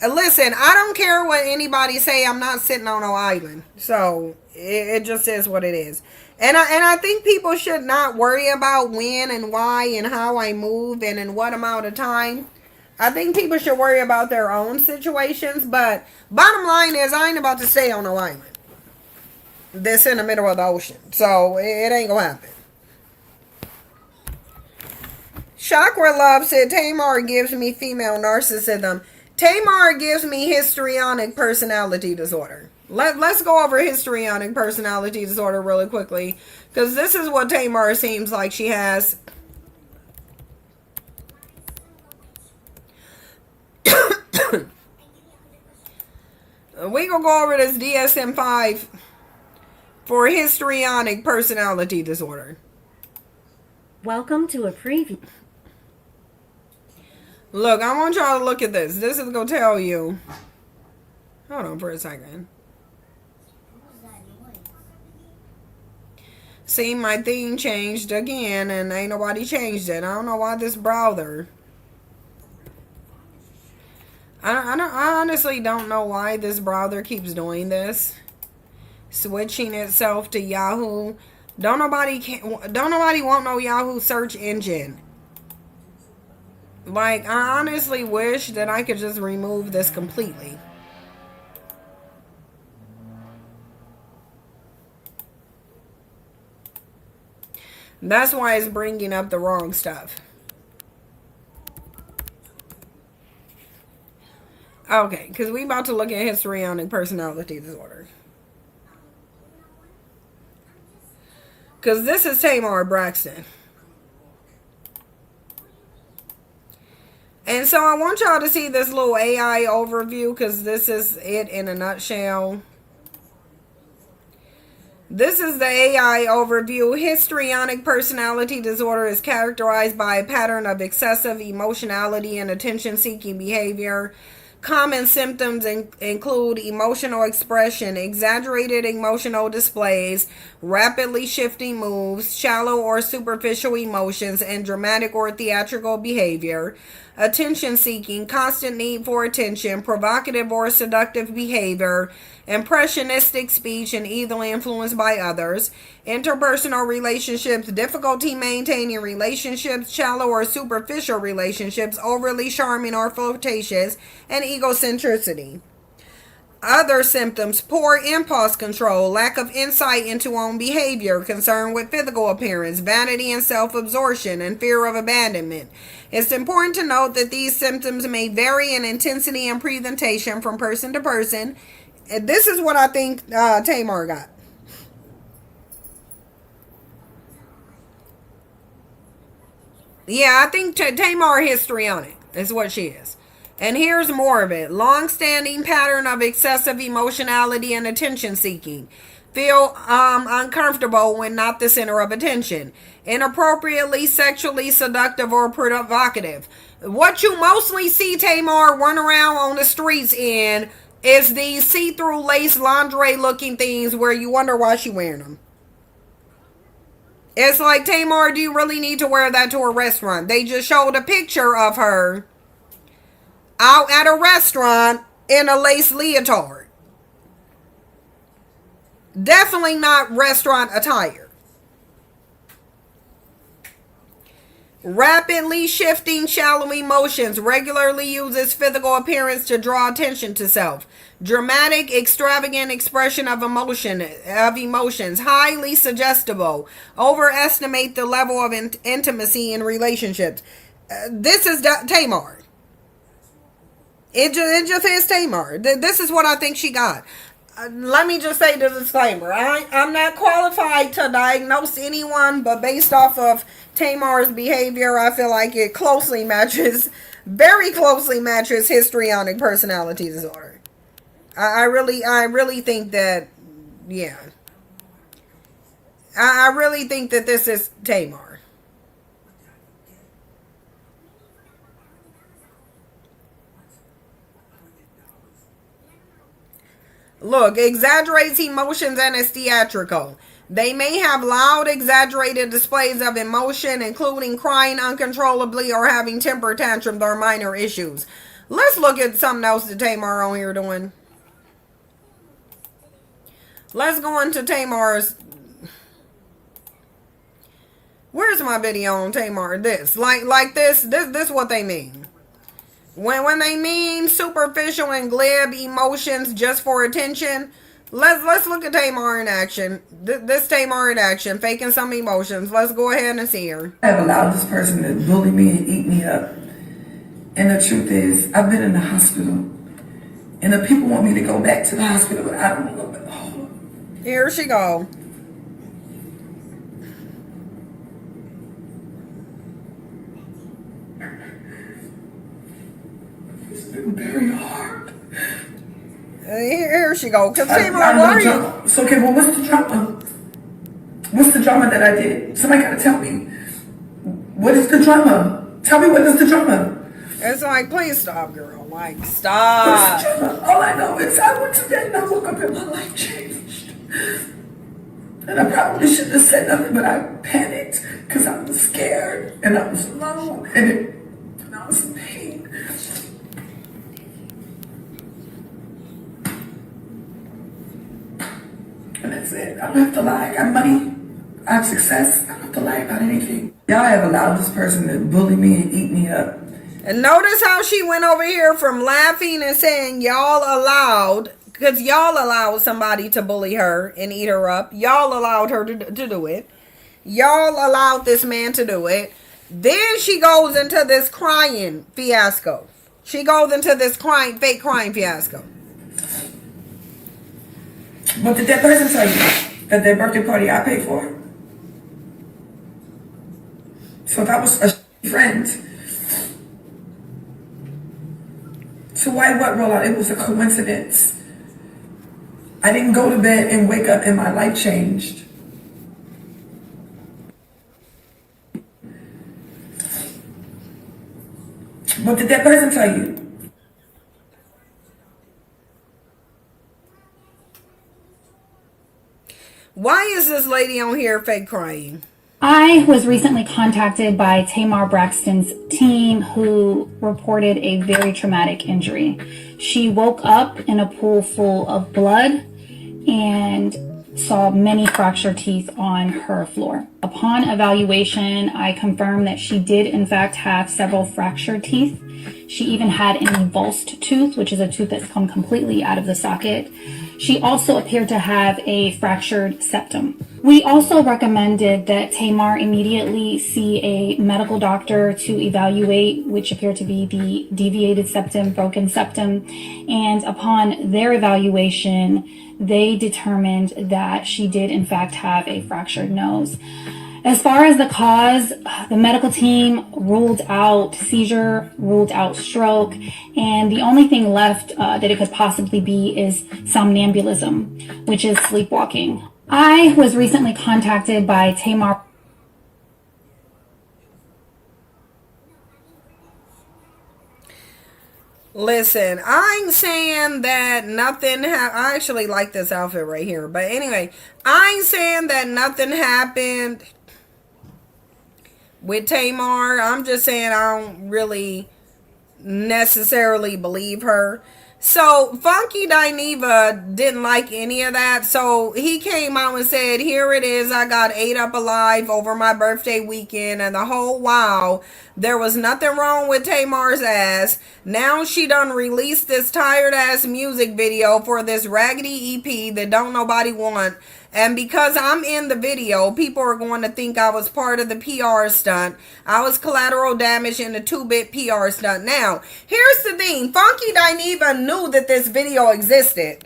Listen, I don't care what anybody say. I'm not sitting on no island. So, it just is what it is. And I think people should not worry about when and why and how I move and in what amount of time. I think people should worry about their own situations. But, bottom line is, I ain't about to stay on no island. This in the middle of the ocean. So, it ain't gonna happen. Chakra Love said, Tamar gives me female narcissism. Tamar gives me histrionic personality disorder. Let's go over histrionic personality disorder really quickly. Because this is what Tamar seems like she has. We gonna go over this DSM-5 for histrionic personality disorder. Welcome to a preview. Look, I want y'all to look at this. This is going to tell you. Hold on for a second. See, my thing changed again, and ain't nobody changed it. I don't know why this browser. I honestly don't know why this browser keeps doing this, switching itself to Yahoo. Don't nobody want no Yahoo search engine. Like, I honestly wish that I could just remove this completely. That's why it's bringing up the wrong stuff. Okay, because we about to look at histrionic personality disorder. Because this is Tamar Braxton. And so I want y'all to see this little AI overview, because this is it in a nutshell. This is the AI overview. Histrionic personality disorder is characterized by a pattern of excessive emotionality and attention-seeking behavior. Common symptoms include emotional expression, exaggerated emotional displays, rapidly shifting moods, shallow or superficial emotions, and dramatic or theatrical behavior. Attention seeking, constant need for attention, provocative or seductive behavior, impressionistic speech and easily influenced by others, interpersonal relationships, difficulty maintaining relationships, shallow or superficial relationships, overly charming or flirtatious, and egocentricity. Other symptoms: poor impulse control, lack of insight into own behavior, concern with physical appearance, vanity and self-absorption, and fear of abandonment. It's important to note that these symptoms may vary in intensity and presentation from person to person. And this is what I think Tamar got. Yeah, I think Tamar histrionic is what she is. And here's more of it. Long-standing pattern of excessive emotionality and attention-seeking. Feel uncomfortable when not the center of attention. Inappropriately sexually seductive or provocative. What you mostly see Tamar run around on the streets in is these see-through lace lingerie-looking things where you wonder why she wearing them. It's like, Tamar, do you really need to wear that to a restaurant? They just showed a picture of her out at a restaurant in a lace leotard. Definitely not restaurant attire. Rapidly shifting shallow emotions. Regularly uses physical appearance to draw attention to self. Dramatic, extravagant expression of emotions. Highly suggestible. Overestimate the level of intimacy in relationships. This is Tamar. It just is Tamar. This is what I think she got. Let me just say the disclaimer. I'm not qualified to diagnose anyone, but based off of Tamar's behavior, I feel like it very closely matches histrionic personality disorder. I really think that, yeah. I really think that this is Tamar. Look, exaggerates emotions and is theatrical. They may have loud, exaggerated displays of emotion, including crying uncontrollably or having temper tantrums or minor issues. Let's look at something else that Tamar on here doing. Let's go into Tamar's. Where's my video on Tamar? This. Like this what they mean. When they mean superficial and glib emotions just for attention, let's look at Tamar in action. This Tamar in action, faking some emotions. Let's go ahead and see her. I have allowed this person to bully me and eat me up. And the truth is, I've been in the hospital. And the people want me to go back to the hospital, but I don't want to go back home. Here she go. It's been very hard. Here she go. Cause Tamar, why are you? So, okay, well, what's the drama? What's the drama that I did? Somebody gotta tell me. What is the drama? Tell me, what is the drama? It's like, please stop, girl. Like, stop. What's the drama? All I know is I went to bed and I woke up and my life changed. And I probably shouldn't have said nothing, but I panicked because I was scared and I was alone and I was in pain. it. I don't have to lie. I got money. I have success. I don't have to lie about anything. Y'all have allowed this person to bully me and eat me up. And notice how she went over here from laughing and saying y'all allowed, because y'all allowed somebody to bully her and eat her up. Y'all allowed her to do it. Y'all allowed this man to do it. Then she goes into this crying fiasco. She goes into this fake crying fiasco. But did that person tell you that their birthday party I paid for? So that was a friend. So why what roll out? It was a coincidence. I didn't go to bed and wake up and my life changed. What did that person tell you? Why is this lady on here fake crying? I was recently contacted by Tamar Braxton's team, who reported a very traumatic injury. She woke up in a pool full of blood and saw many fractured teeth on her floor. Upon evaluation, I confirmed that she did in fact have several fractured teeth. She even had an avulsed tooth, which is a tooth that's come completely out of the socket. She also appeared to have a fractured septum. We also recommended that Tamar immediately see a medical doctor to evaluate, which appeared to be the deviated septum, broken septum. And upon their evaluation, they determined that she did in fact have a fractured nose. As far as the cause, the medical team ruled out seizure, ruled out stroke, and the only thing left that it could possibly be is somnambulism, which is sleepwalking. I was recently contacted by Tamar. Listen, I'm saying that nothing I actually like this outfit right here. But anyway, I'm saying that nothing happened with Tamar. I'm just saying I don't really necessarily believe her. So Funky Dineva didn't like any of that. So he came out and said, here it is. I got ate up alive over my birthday weekend and the whole wow. There was nothing wrong with Tamar's ass. Now she done released this tired ass music video for this raggedy EP that don't nobody want. And because I'm in the video, people are going to think I was part of the PR stunt. I was collateral damage in the 2-bit PR stunt. Now, here's the thing. Funky Dineva knew that this video existed.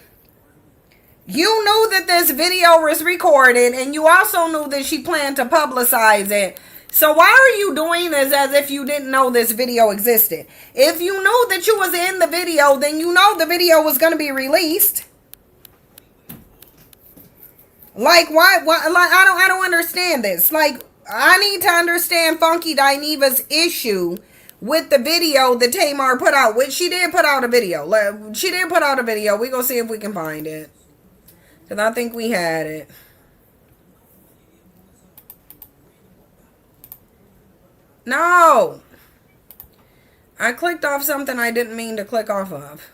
You knew that this video was recorded, and you also knew that she planned to publicize it. So why are you doing this as if you didn't know this video existed? If you knew that you was in the video, then you know the video was going to be released. Like, why like, I don't understand this. Like, I need to understand Funky Dineva's issue with the video that Tamar put out, which she did put out a video. She did put out a video. We gonna see if we can find it. Because I think we had it. No! I clicked off something I didn't mean to click off of.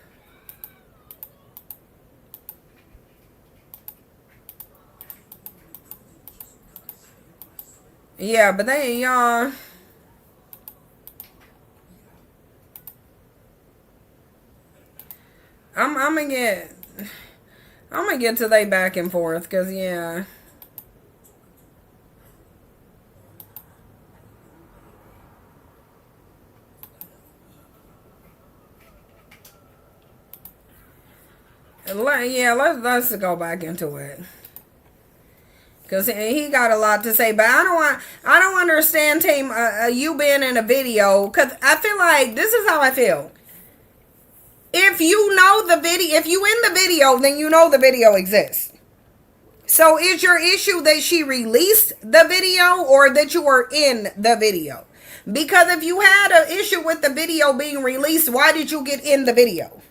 Yeah, but they, I'm gonna get to they back and forth, because, yeah. Yeah, let's go back into it. Because he got a lot to say, but I don't understand you being in a video, because I feel like this is how I feel. If you know the video, if you in the video, then you know the video exists. So is your issue that she released the video or that you were in the video? Because if you had an issue with the video being released, why did you get in the video?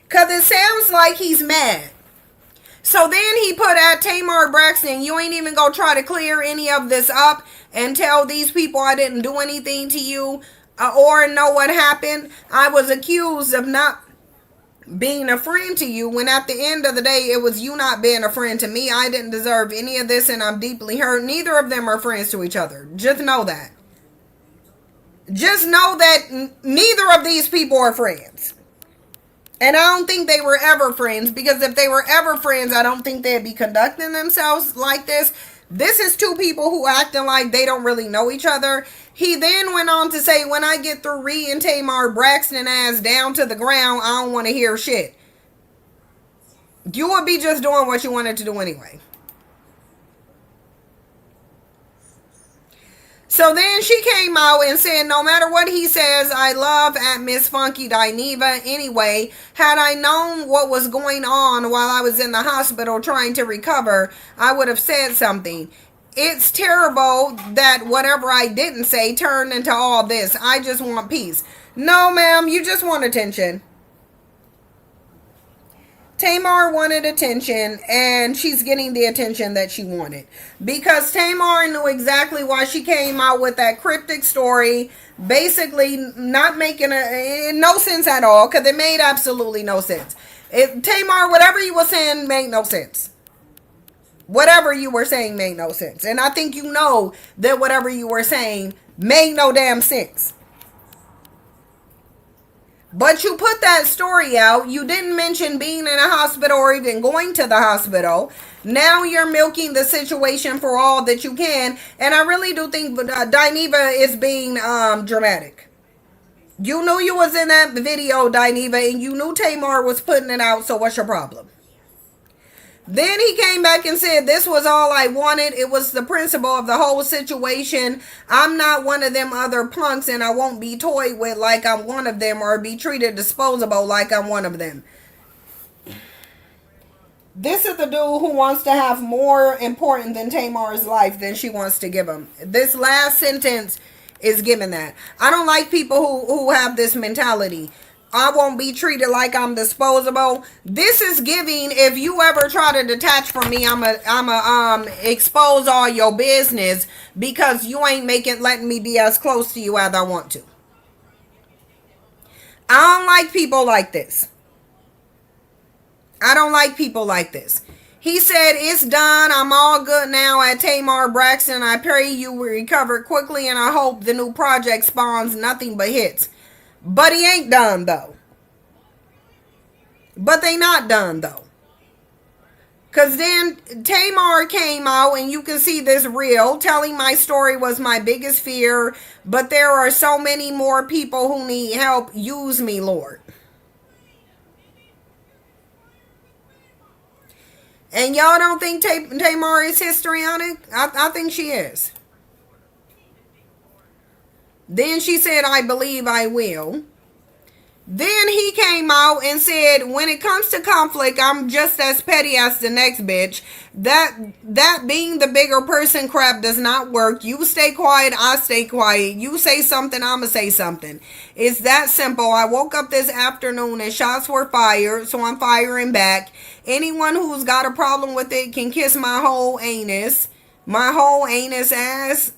Because it sounds like he's mad. So then he put at Tamar Braxton, you ain't even gonna try to clear any of this up and tell these people I didn't do anything to you or know what happened. I was accused of not being a friend to you, when at the end of the day it was you not being a friend to me. I didn't deserve any of this and I'm deeply hurt. Neither of them are friends to each other. Just know that. Just know that neither of these people are friends. And I don't think they were ever friends, because if they were ever friends, I don't think they'd be conducting themselves like this. This is two people who acting like they don't really know each other. He then went on to say, when I get through Ree and Tamar Braxton ass down to the ground, I don't want to hear shit. You would be just doing what you wanted to do anyway. So then she came out and said, no matter what he says, I love at Miss Funky Dineva anyway. Had I known what was going on while I was in the hospital trying to recover, I would have said something. It's terrible that whatever I didn't say turned into all this. I just want peace. No, ma'am, you just want attention. Tamar wanted attention, and she's getting the attention that she wanted. Because Tamar knew exactly why she came out with that cryptic story, basically not making no sense at all, because it made absolutely no sense. Tamar, whatever you were saying made no sense. Whatever you were saying made no sense. And I think you know that whatever you were saying made no damn sense. But you put that story out. You didn't mention being in a hospital or even going to the hospital. Now you're milking the situation for all that you can. And I really do think Dineva is being dramatic. You knew you was in that video, Dineva, and you knew Tamar was putting it out. So what's your problem? Then he came back and said, this was all I wanted. It was the principle of the whole situation. I'm not one of them other punks, and I won't be toyed with like I'm one of them or be treated disposable like I'm one of them. This is the dude who wants to have more important than Tamar's life than she wants to give him. This last sentence is giving that. I don't like people who have this mentality. I won't be treated like I'm disposable. This is giving, if you ever try to detach from me, I'm expose all your business because you ain't letting me be as close to you as I want to. I don't like people like this. I don't like people like this. He said, it's done. I'm all good now at Tamar Braxton. I pray you will recover quickly, and I hope the new project spawns nothing but hits. But he ain't done, though. But they not done, though. Because then Tamar came out, and you can see this reel, telling my story was my biggest fear, but there are so many more people who need help. Use me, Lord. And y'all don't think Tamar is histrionic? I think she is. Then she said, I believe I will. Then he came out and said, when it comes to conflict, I'm just as petty as the next bitch. That being the bigger person crap does not work. You stay quiet, I stay quiet. You say something, I'ma say something. It's that simple. I woke up this afternoon and shots were fired, so I'm firing back. Anyone who's got a problem with it can kiss my whole anus. My whole anus ass.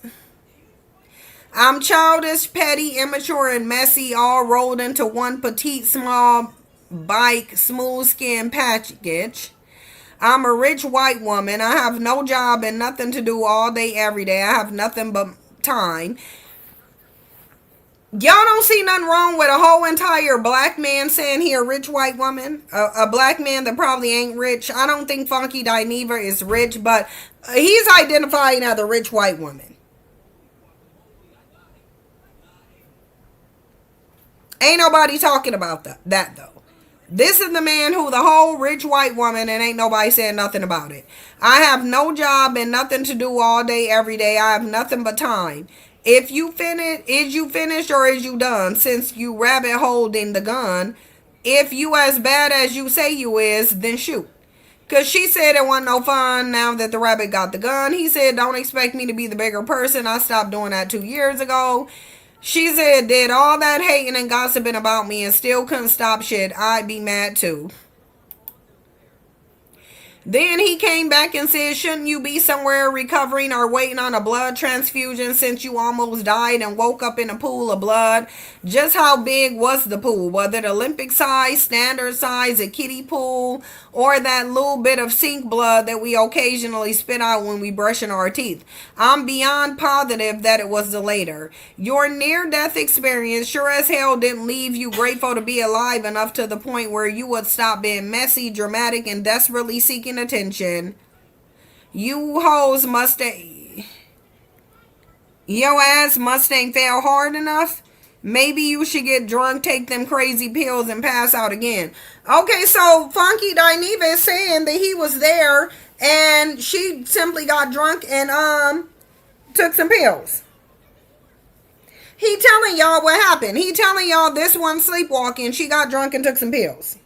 I'm childish, petty, immature, and messy, all rolled into one petite, small, bike, smooth skin package. I'm a rich white woman. I have no job and nothing to do all day, every day. I have nothing but time. Y'all don't see nothing wrong with a whole entire black man saying he a rich white woman? A black man that probably ain't rich. I don't think Funky Dineva is rich, but he's identifying as a rich white woman. Ain't nobody talking about that though. This is the man who the whole rich white woman, and ain't nobody saying nothing about it. I have no job and nothing to do all day, every day. I have nothing but time. If you finish, is you finished or is you done? Since you rabbit holding the gun, if you as bad as you say you is, then shoot. Because she said it wasn't no fun now that the rabbit got the gun. He said, don't expect me to be the bigger person. I stopped doing that 2 years ago. She said, did all that hating and gossiping about me and still couldn't stop shit, I'd be mad too. Then he came back and said, shouldn't you be somewhere recovering or waiting on a blood transfusion since you almost died and woke up in a pool of blood? Just how big was the pool? Was it Olympic size, standard size, a kiddie pool, or that little bit of sink blood that we occasionally spit out when we brushing our teeth? I'm beyond positive that it was the later. Your near-death experience sure as hell didn't leave you grateful to be alive enough to the point where you would stop being messy, dramatic, and desperately seeking attention. You hoes Yo ass Mustang fell hard enough. Maybe you should get drunk, take them crazy pills, and pass out again. Okay, so Funky Dineva is saying that he was there and she simply got drunk and took some pills. He telling y'all what happened. He telling y'all this one sleepwalking. She got drunk and took some pills.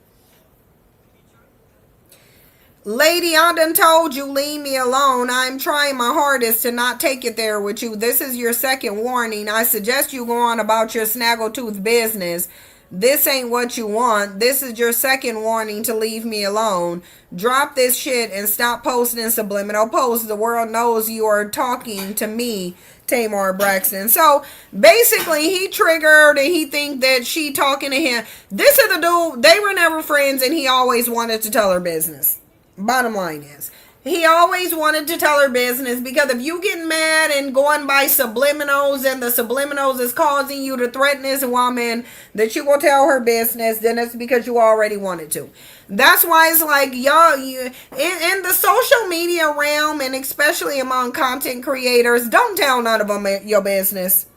Lady, I done told you, leave me alone. I'm trying my hardest to not take it there with you. This is your second warning. I suggest you go on about your snaggletooth business. This ain't what you want. This is your second warning to leave me alone. Drop this shit and stop posting subliminal posts. The world knows you are talking to me, Tamar Braxton. So basically he triggered and he think that she talking to him. This is the dude, they were never friends and he always wanted to tell her business. Bottom line is, he always wanted to tell her business, because if you get mad and going by subliminals and the subliminals is causing you to threaten this woman that you will tell her business, then it's because you already wanted to. That's why it's like, y'all, in the social media realm, and especially among content creators, don't tell none of them your business.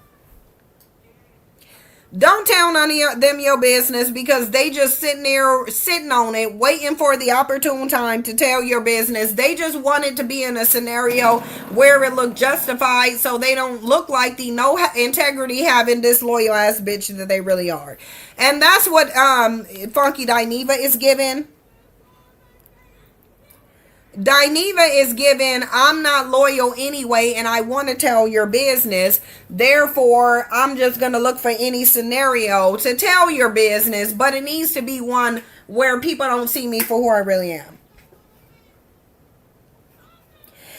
Don't tell none of them your business, because they just sitting on it, waiting for the opportune time to tell your business. They just wanted to be in a scenario where it looked justified, so they don't look like the no integrity having disloyal ass bitch that they really are. And that's what Funky Dineva is giving. Dineva is given, I'm not loyal anyway, and I want to tell your business. Therefore, I'm just going to look for any scenario to tell your business, but it needs to be one where people don't see me for who I really am.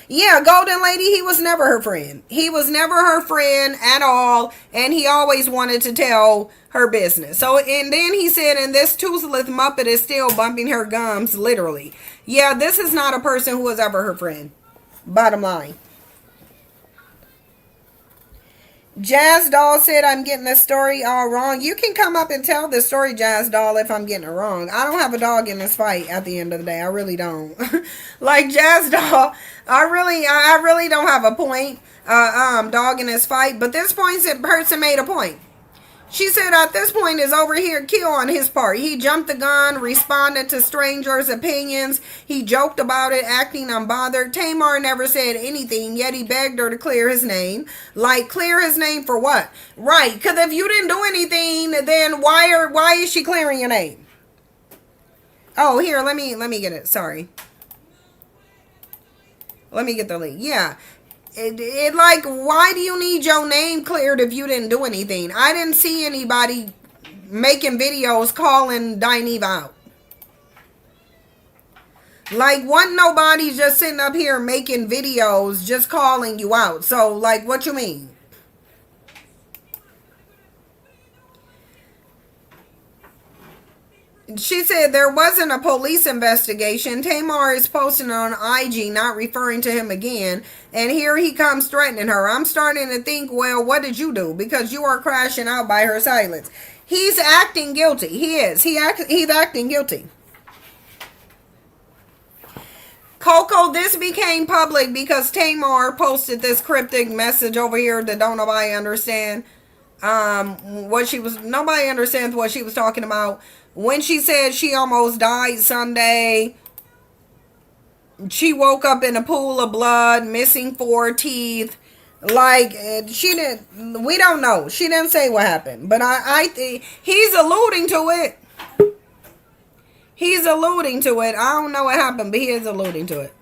Yeah, Golden Lady, he was never her friend. He was never her friend at all, and he always wanted to tell her business. So, and then he said, and this toothless Muppet is still bumping her gums, literally. Yeah, this is not a person who was ever her friend. Bottom line. Jazz Doll said, I'm getting this story all wrong. You can come up and tell this story, Jazz Doll, if I'm getting it wrong. I don't have a dog in this fight at the end of the day. I really don't. Like Jazz Doll, I really don't have a point dog in this fight. But this person made a point. She said at this point is over here kill on his part. He jumped the gun, responded to strangers' opinions. He joked about it, acting unbothered. Tamar never said anything, yet he begged her to clear his name. Like, clear his name for what? Right, because if you didn't do anything, then why is she clearing your name? Oh, here, let me get it. Sorry. Let me get the link. Yeah. It like, why do you need your name cleared if you didn't do anything? I didn't see anybody making videos calling Dineva out. Like, wasn't nobody just sitting up here making videos just calling you out. So, like, what you mean? She said there wasn't a police investigation. Tamar is posting on IG, not referring to him again. And here he comes threatening her. I'm starting to think, well, what did you do? Because you are crashing out by her silence. He's acting guilty. He is. He's acting guilty. Coco, this became public because Tamar posted this cryptic message over here that don't nobody understand. Nobody understands what she was talking about. When she said she almost died Sunday, she woke up in a pool of blood, missing 4 teeth. Like, she didn't, we don't know. She didn't say what happened. But he's alluding to it. He's alluding to it. I don't know what happened, but he is alluding to it.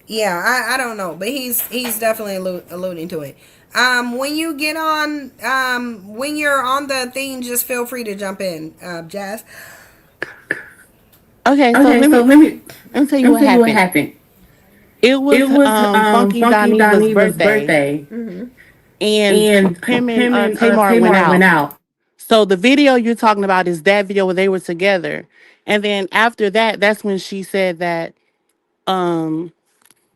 Yeah, I don't know, but he's definitely alluding to it. When you get on, when you're on the thing, just feel free to jump in, Jazz. Okay, so Okay, so let me tell you let me what tell you what happened. happened. It was It was Funky Funky Dinevah's Dineva's birthday, birthday, and and him and him and Tamar went Tamar went out. out. So the video you're talking about is that video where they were together, and then after that, that's when she said that um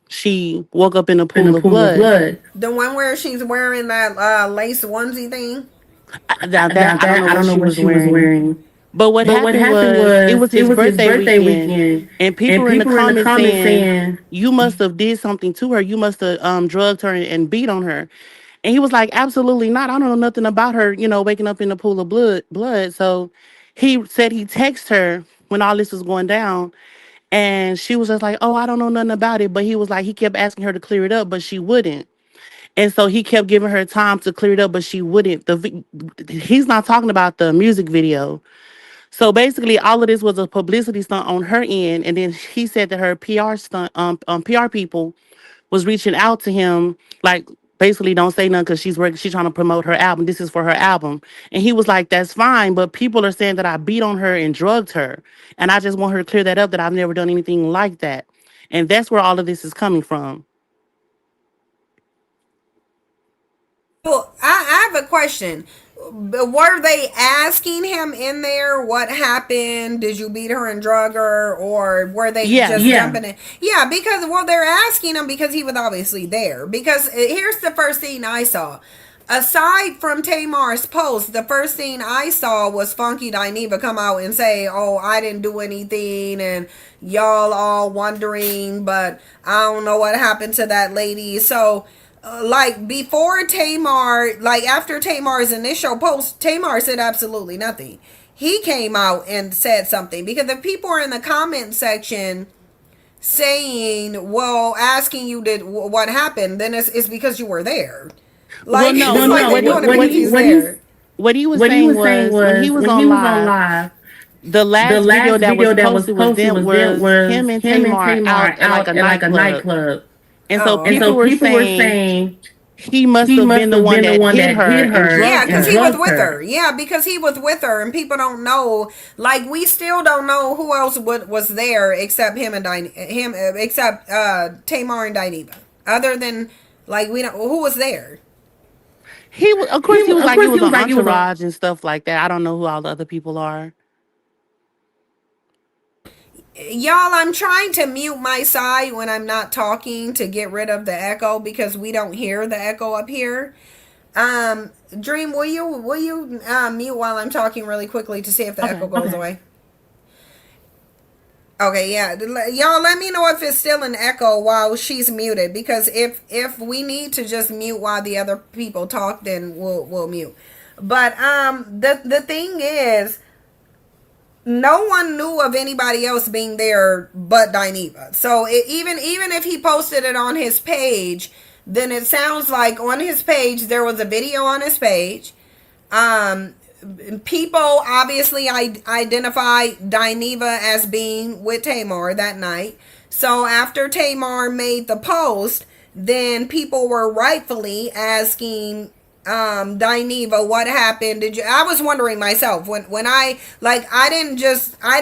she woke up in a In a pool of pool of blood. blood. The one where she's wearing that lace onesie thing. Now that Now I don't know that I what don't know she what was she was wearing, wearing, but what but what happened happened was it was was it his was his birthday birthday weekend, weekend, and people and were in the people were in the comments comments saying saying, you must have did something to her. You must have drugged her and beat on her. And he was like, absolutely not. I don't know nothing about her, waking up in the pool of blood. So he said he texted her when all this was going down. And she was just like, oh, I don't know nothing about it. But he was like, he kept asking her to clear it up, but she wouldn't. And so he kept giving her time to clear it up, but she wouldn't. He's not talking about the music video. So basically, all of this was a publicity stunt on her end. And then he said that her PR stunt, PR people was reaching out to him, like basically don't say nothing because she's working, she's trying to promote her album. This is for her album. And he was like, that's fine, but people are saying that I beat on her and drugged her. And I just want her to clear that up that I've never done anything like that. And that's where all of this is coming from. Well, I have a question. Were they asking him in there what happened? Did you beat her and drug her, or were they just Yes. dumping it? Yeah, because well, they're asking him because he was obviously there. Because here's the first thing I saw. Aside from Tamar's post, the first thing I saw was Funky Dineva come out and say, "Oh, I didn't do anything," and y'all all wondering, but I don't know what happened to that lady. So like before Tamar, like after Tamar's initial post, Tamar said absolutely nothing. He came out and said something because if people are in the comment section saying, well, asking you did what happened, then it's because you were there. Well, Like no, it's no. like they doing it because he's there. What he was what he saying was saying was when he was was when on he was on live, live, the the last video last that was video that was posted was posted them was there was was him and him and Tamar out Tamar at like out a at like a nightclub. nightclub. And so Oh, And okay. people so were people were saying saying he must he have must been the have one been the that one hit that her hit and her Yeah, drugged because and he her. was drugged with her. her. Yeah, because he was with her, and people don't know. Like we still don't know who else was there except him and except Tamar and Dineva. Other than like we don't who was there. Of course, he was Of like it course, he was an was like, it was a entourage and stuff like that. I don't know who all the other people are. Y'all, I'm trying to mute my side when I'm not talking to get rid of the echo because we don't hear the echo up here. Dream, will you mute while I'm talking really quickly to see if the echo Okay. goes away? Okay, yeah. Y'all let me know if it's still an echo while she's muted because if we need to just mute while the other people talk, then we'll mute. But the thing is no one knew of anybody else being there but Dineva. So even if he posted it on his page, then it sounds like on his page there was a video on his page. Um, People obviously identify Dineva as being with Tamar that night. So after Tamar made the post, then people were rightfully asking Dineva what happened. Did you I was wondering myself when I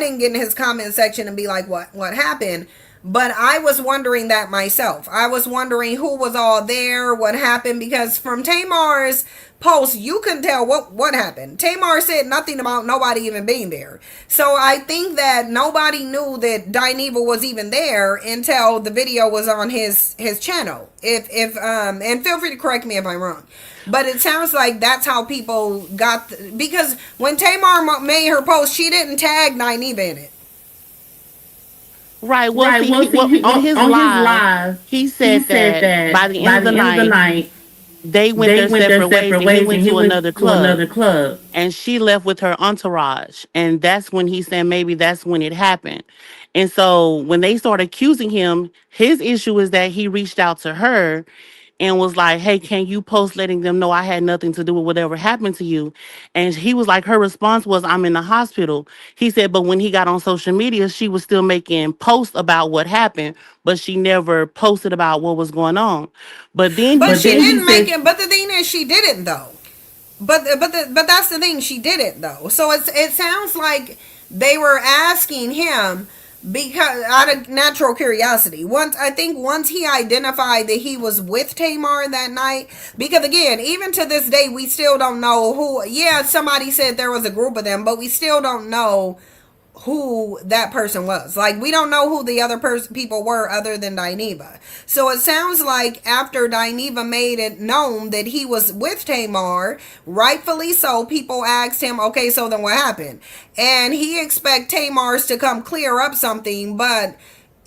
didn't get in his comment section and be like what happened, but I was wondering that myself. I was wondering who was all there, what happened, because from Tamar's post, you couldn't tell what happened. Tamar said nothing about nobody even being there. So I think that nobody knew that Dineva was even there until the video was on his channel. If and feel free to correct me if I'm wrong. But it sounds like that's how people got because when Tamar made her post, she didn't tag Dineva in it. Right. Well, right. see, Well, see, on his on his live, live, he he said said that by that the end by of the the end of the night, night, they went they their went their separate ways, separate and he ways, and went he to went another to club, another club. and she left with her entourage, and that's when he said maybe that's when it happened. And so when they started accusing him, his issue is that he reached out to her and was like, hey, can you post letting them know I had nothing to do with whatever happened to you? And he was like, her response was, I'm in the hospital. He said, but when he got on social media, she was still making posts about what happened, but she never posted about what was going on. But then he But she said, didn't make it. But the thing is, she didn't though. But that's the thing. She did it though. So it sounds like they were asking him because out of natural curiosity. Once he identified that he was with Tamar that night, because again, even to this day, we still don't know who. Yeah, somebody said there was a group of them, but we still don't know who that person was. Like, we don't know who the other people were other than Dineva. So it sounds like after Dineva made it known that he was with Tamar, rightfully so, people asked him, okay, so then what happened? And he expect Tamar's to come clear up something, but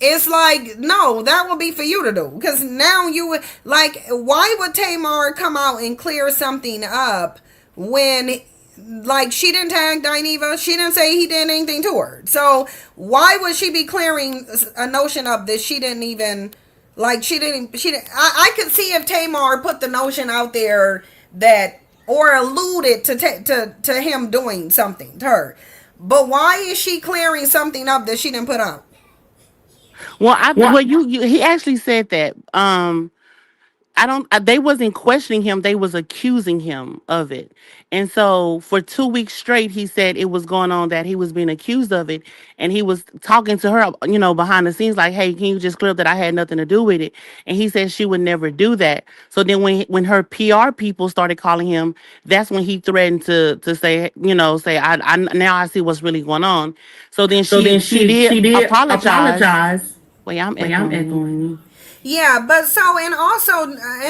it's like, no, that will be for you to do. Because now you, like, why would Tamar come out and clear something up when, like, she didn't tag Dineva? She didn't say he did anything to her. So why would she be clearing a notion up that she didn't even, like, she didn't, I could see if Tamar put the notion out there that, or alluded to him doing something to her. But why is she clearing something up that she didn't put out? well, he actually said that. I don't. They wasn't questioning him. They was accusing him of it. And so for 2 weeks straight, he said it was going on that he was being accused of it, and he was talking to her, behind the scenes, like, "Hey, can you just clear up that I had nothing to do with it?" And he said she would never do that. So then when her PR people started calling him, that's when he threatened to say, say, I now I see what's really going on. So then she did She did apologize. apologize. Wait, I'm Wait, I'm echoing. echoing. Yeah, but so, and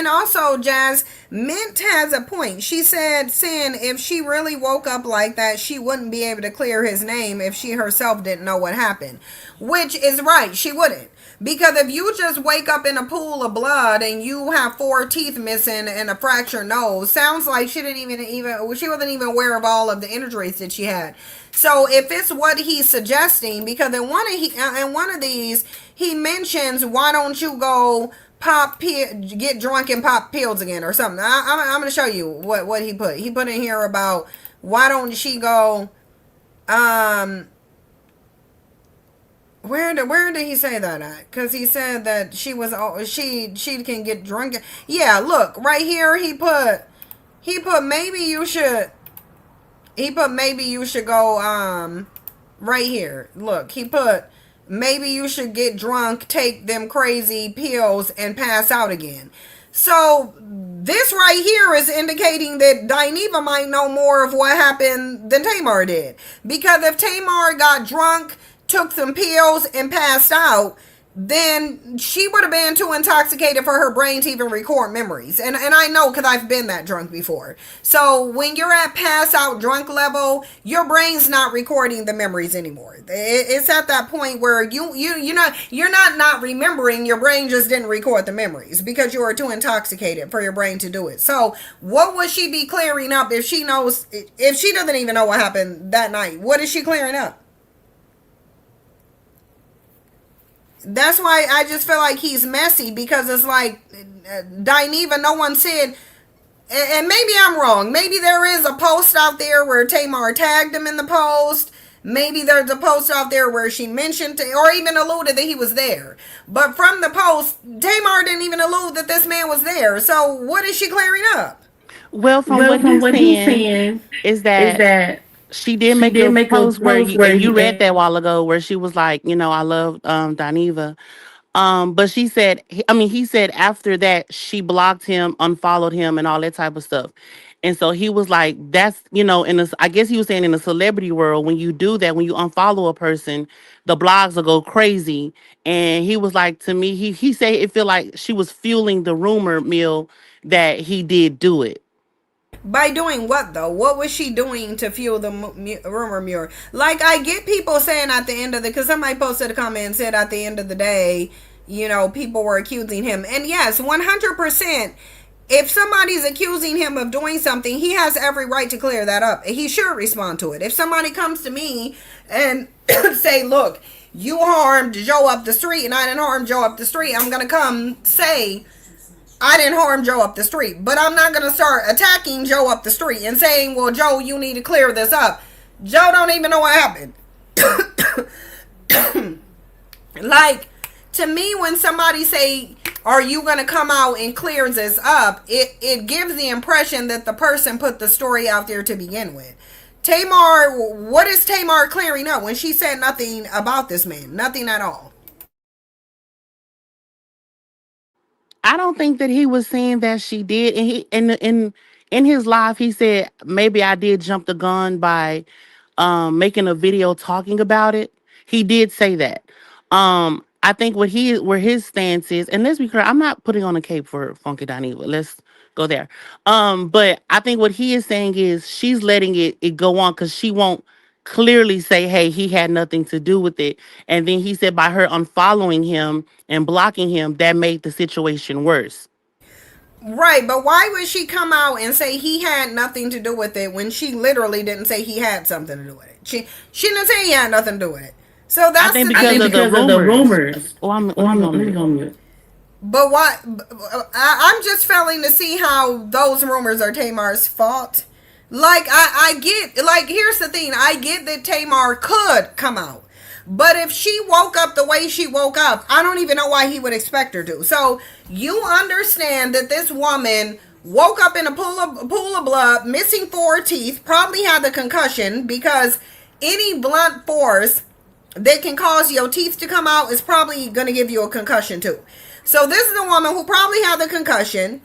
also Jazz Mint has a point. She said, Sin, if she really woke up like that, she wouldn't be able to clear his name if she herself didn't know what happened. Which is right, she wouldn't. Because if you just wake up in a pool of blood and you have 4 teeth missing and a fractured nose, sounds like she didn't even she wasn't even aware of all of the injuries that she had. So if it's what he's suggesting, because in one of these he mentions, why don't you go get drunk and pop pills again or something. I'm gonna show you what he put. He put in here about why don't she go. Where did he say that at? Because he said that she can get drunk. Yeah, look right here. He put maybe you should. He put maybe you should go right here. Look, he put maybe you should get drunk, take them crazy pills, and pass out again. So this right here is indicating that Dineva might know more of what happened than Tamar did. Because if Tamar got drunk, took some pills, and passed out, then she would have been too intoxicated for her brain to even record memories. And I know because I've been that drunk before. So when you're at pass out drunk level, your brain's not recording the memories anymore. It's at that point where you're not remembering. Your brain just didn't record the memories because you were too intoxicated for your brain to do it. So what would she be clearing up if she doesn't even know what happened that night? What is she clearing up? That's why I just feel like he's messy, because it's like Dineva, no one said, and maybe I'm wrong. Maybe there is a post out there where Tamar tagged him in the post. Maybe there's a post out there where she mentioned or even alluded that he was there. But from the post, Tamar didn't even allude that this man was there. So what is she clearing up? Well, from what he's saying is that she did make a post where and you read that a while ago, where she was like, I love Dineva. But she said, he said after that she blocked him, unfollowed him, and all that type of stuff. And so he was like, that's, I guess he was saying in the celebrity world, when you do that, when you unfollow a person, the blogs will go crazy. And he was like, to me, he said it feel like she was fueling the rumor mill that he did do it. By doing what though? What was she doing to fuel the rumor mill? Like, I get people saying at the end of because somebody posted a comment and said at the end of the day, people were accusing him. And yes, 100%. If somebody's accusing him of doing something, he has every right to clear that up. He should respond to it. If somebody comes to me and say, look, you harmed Joe up the street and I didn't harm Joe up the street, I'm going to come say, I didn't harm Joe up the street. But I'm not going to start attacking Joe up the street and saying, well, Joe, you need to clear this up. Joe don't even know what happened. Like, to me, when somebody say, are you going to come out and clear this up, it gives the impression that the person put the story out there to begin with. Tamar, what is Tamar clearing up when she said nothing about this man? Nothing at all. I don't think that he was saying that she did. And he in his life he said maybe I did jump the gun by making a video talking about it. He did say that. I think where his stance is, and let's be clear, I'm not putting on a cape for Funky Dineva. Let's go there. But I think what he is saying is she's letting it go on because she won't clearly say, hey, he had nothing to do with it. And then he said by her unfollowing him and blocking him, that made the situation worse. Right, but why would she come out and say he had nothing to do with it when she literally didn't say he had something to do with it? She didn't say he had nothing to do with it. So I that's think the because thing. of the rumors. Oh, let me go on mute. But what? I'm just failing to see how those rumors are Tamar's fault. Like, I get, like, here's the thing. I get that Tamar could come out. But if she woke up the way she woke up, I don't even know why he would expect her to. So you understand that this woman woke up in a pool of blood, missing 4 teeth, probably had the concussion, because any blunt force that can cause your teeth to come out is probably going to give you a concussion too. So this is a woman who probably had the concussion,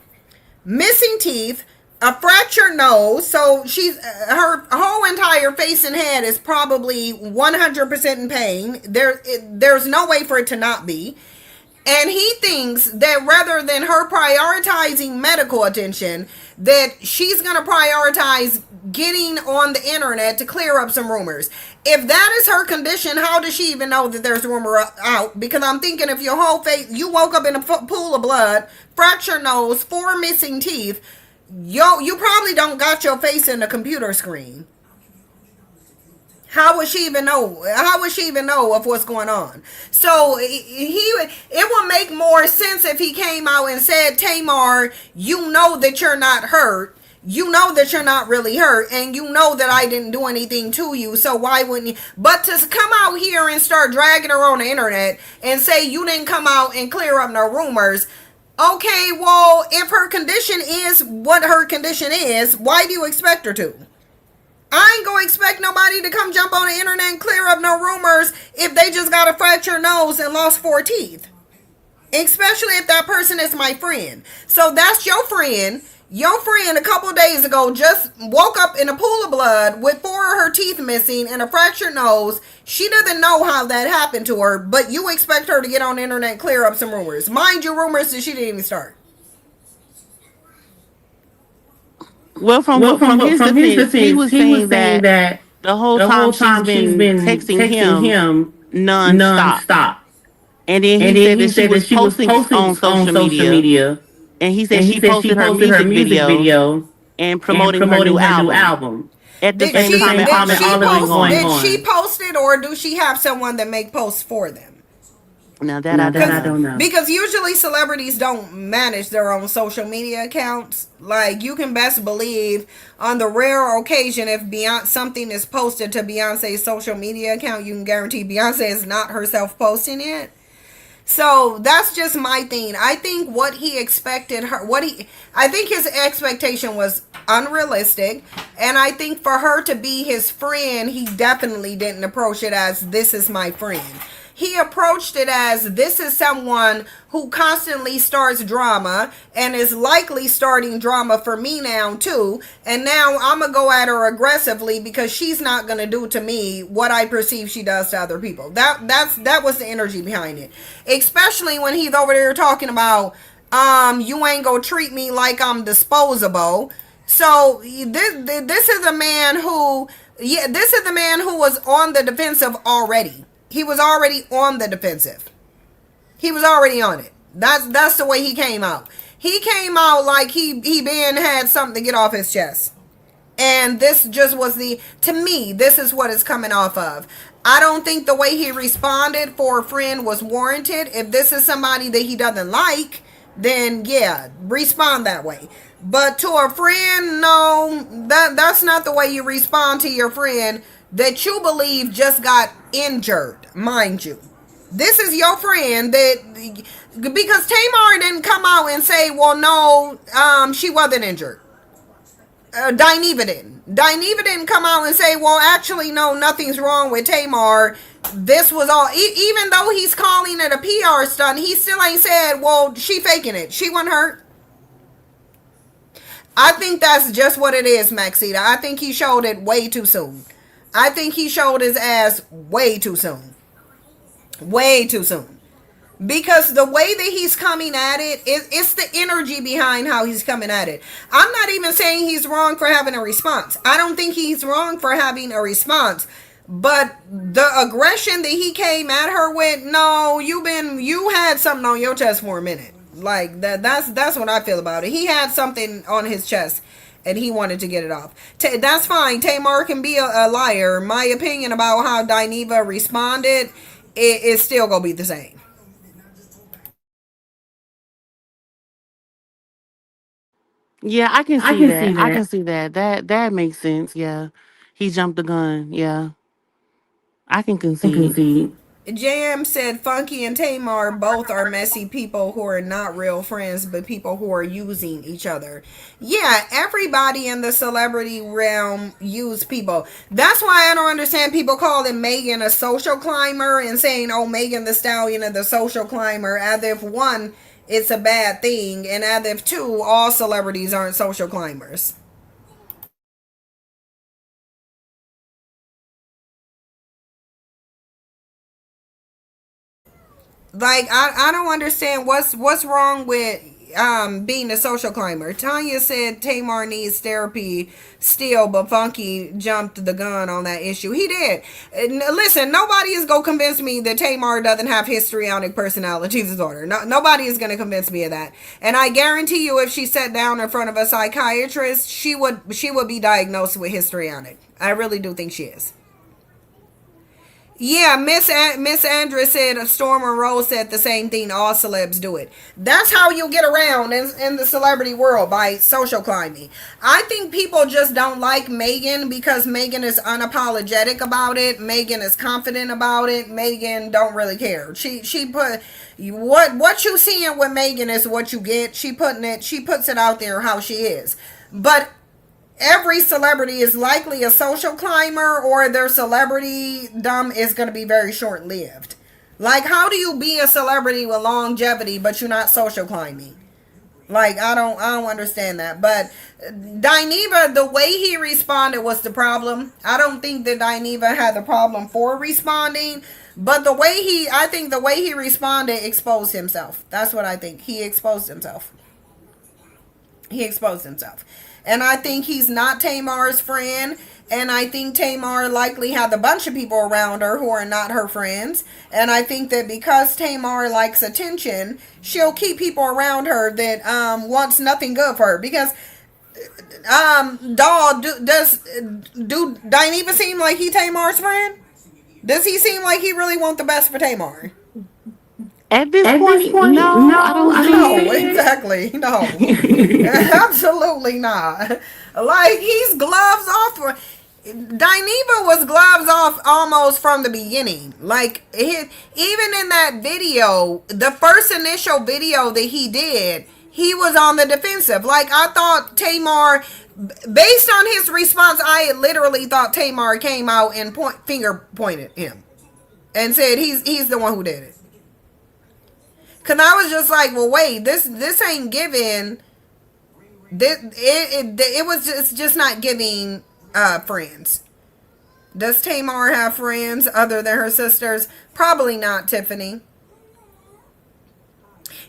missing teeth, a fractured nose. So she's her whole entire face and head is probably 100% in pain. There's no way for it to not be. And he thinks that rather than her prioritizing medical attention, that she's going to prioritize getting on the internet to clear up some rumors. If that is her condition, how does she even know that there's a rumor out? Because I'm thinking if your whole face, you woke up in a pool of blood, fractured nose, 4 missing teeth, you probably don't got your face in the computer screen. How would she even know? How would she even know of what's going on? So it would make more sense if he came out and said, Tamar, you know that you're not hurt. You know that you're not really hurt, and you know that I didn't do anything to you, so why wouldn't you? But to come out here and start dragging her on the internet and say you didn't come out and clear up no rumors, okay, well, if her condition is what her condition is, why do you expect her to? I ain't gonna expect nobody to come jump on the internet and clear up no rumors if they just got a fractured nose and lost 4 teeth. Especially if that person is my friend. So that's your friend. Your friend a couple days ago just woke up in a pool of blood with 4 of her teeth missing and a fractured nose. She doesn't know how that happened to her, but you expect her to get on the internet and clear up some rumors. Mind you, rumors that she didn't even start. Well, from his defense, he was saying that the whole time she's been texting him nonstop. And then he said that she was posting on social media. And he said she posted her music video and promoting her new album. At the same time, did she post it, or do she have someone that make posts for them? Now that I don't know. Because usually celebrities don't manage their own social media accounts. Like, you can best believe on the rare occasion if something is posted to Beyonce's social media account, you can guarantee Beyonce is not herself posting it. So that's just my thing. I think what he expected her, I think his expectation was unrealistic. And I think for her to be his friend, he definitely didn't approach it as, this is my friend. He approached it as, this is someone who constantly starts drama and is likely starting drama for me now too. And now I'm going to go at her aggressively because she's not going to do to me what I perceive she does to other people. That was the energy behind it. Especially when he's over there talking about, you ain't going to treat me like I'm disposable. So this is a man who, this is the man who was on the defensive already. He was already on the defensive. He was already on it. That's the way he came out. He came out like he been had something to get off his chest. And this just was to me, this is what it's coming off of. I don't think the way he responded for a friend was warranted. If this is somebody that he doesn't like, then yeah, respond that way. But to a friend, no, that's not the way you respond to your friend that you believe just got injured, mind you. This is your friend that, because Tamar didn't come out and say, well, no, she wasn't injured. Dineva didn't. Dineva didn't come out and say, well, actually, no, nothing's wrong with Tamar. This was all, even though he's calling it a PR stunt, he still ain't said, well, she faking it. She wasn't hurt. I think that's just what it is, Maxita. I think he showed it way too soon. I think he showed his ass way too soon. Way too soon. Because the way that he's coming at it's the energy behind how he's coming at it. I'm not even saying he's wrong for having a response. I don't think he's wrong for having a response. But the aggression that he came at her with, no, you had something on your chest for a minute. Like that's what I feel about it. He had something on his chest and he wanted to get it off. That's fine. Tamar can be a liar. My opinion about how Dineva responded, it's still gonna be the same. Yeah, I can see that. I can see that. That makes sense. Yeah. He jumped the gun. Yeah. I can concede. JM said Funky and Tamar both are messy people who are not real friends, but people who are using each other. Yeah, everybody in the celebrity realm use people. That's why I don't understand people calling Megan a social climber and saying, oh, Megan the Stallion is the social climber, as if one, it's a bad thing, and as if two, all celebrities aren't social climbers. Like I don't understand what's wrong with being a social climber. Tanya said Tamar needs therapy still, but Funky jumped the gun on that issue. He did. Listen, nobody is gonna convince me that Tamar doesn't have histrionic personality disorder. No, nobody is gonna convince me of that. And I guarantee you, if she sat down in front of a psychiatrist, she would be diagnosed with histrionic. I really do think she is. Yeah, Miss Andrea said Storm and Rose said the same thing. All celebs do it. That's how you get around in the celebrity world, by social climbing. I think people just don't like Megan because Megan is unapologetic about it. Megan is confident about it. Megan don't really care. She put what you seeing with Megan is what you get. She puts it out there how she is. But every celebrity is likely a social climber, or their celebrity dumb is going to be very short lived. Like, how do you be a celebrity with longevity but you're not social climbing? Like, I don't understand that. But Dineva, the way he responded was the problem. I don't think that Dineva had the problem for responding, but I think the way he responded exposed himself. That's what I think. He exposed himself. And I think he's not Tamar's friend. And I think Tamar likely had a bunch of people around her who are not her friends. And I think that because Tamar likes attention, she'll keep people around her that wants nothing good for her. Because does Dineva seem like he Tamar's friend? Does he seem like he really want the best for Tamar? At this point, no, I don't No, see it. exactly. No. Absolutely not. Like, he's gloves off. Dineva was gloves off almost from the beginning. Like, even in that video, the first initial video that he did, he was on the defensive. Like, I thought Tamar, based on his response, I literally thought Tamar came out and finger pointed him and said he's the one who did it. Cause I was just like, well, wait, this ain't giving. It's just not giving friends. Does Tamar have friends other than her sisters? Probably not, Tiffany.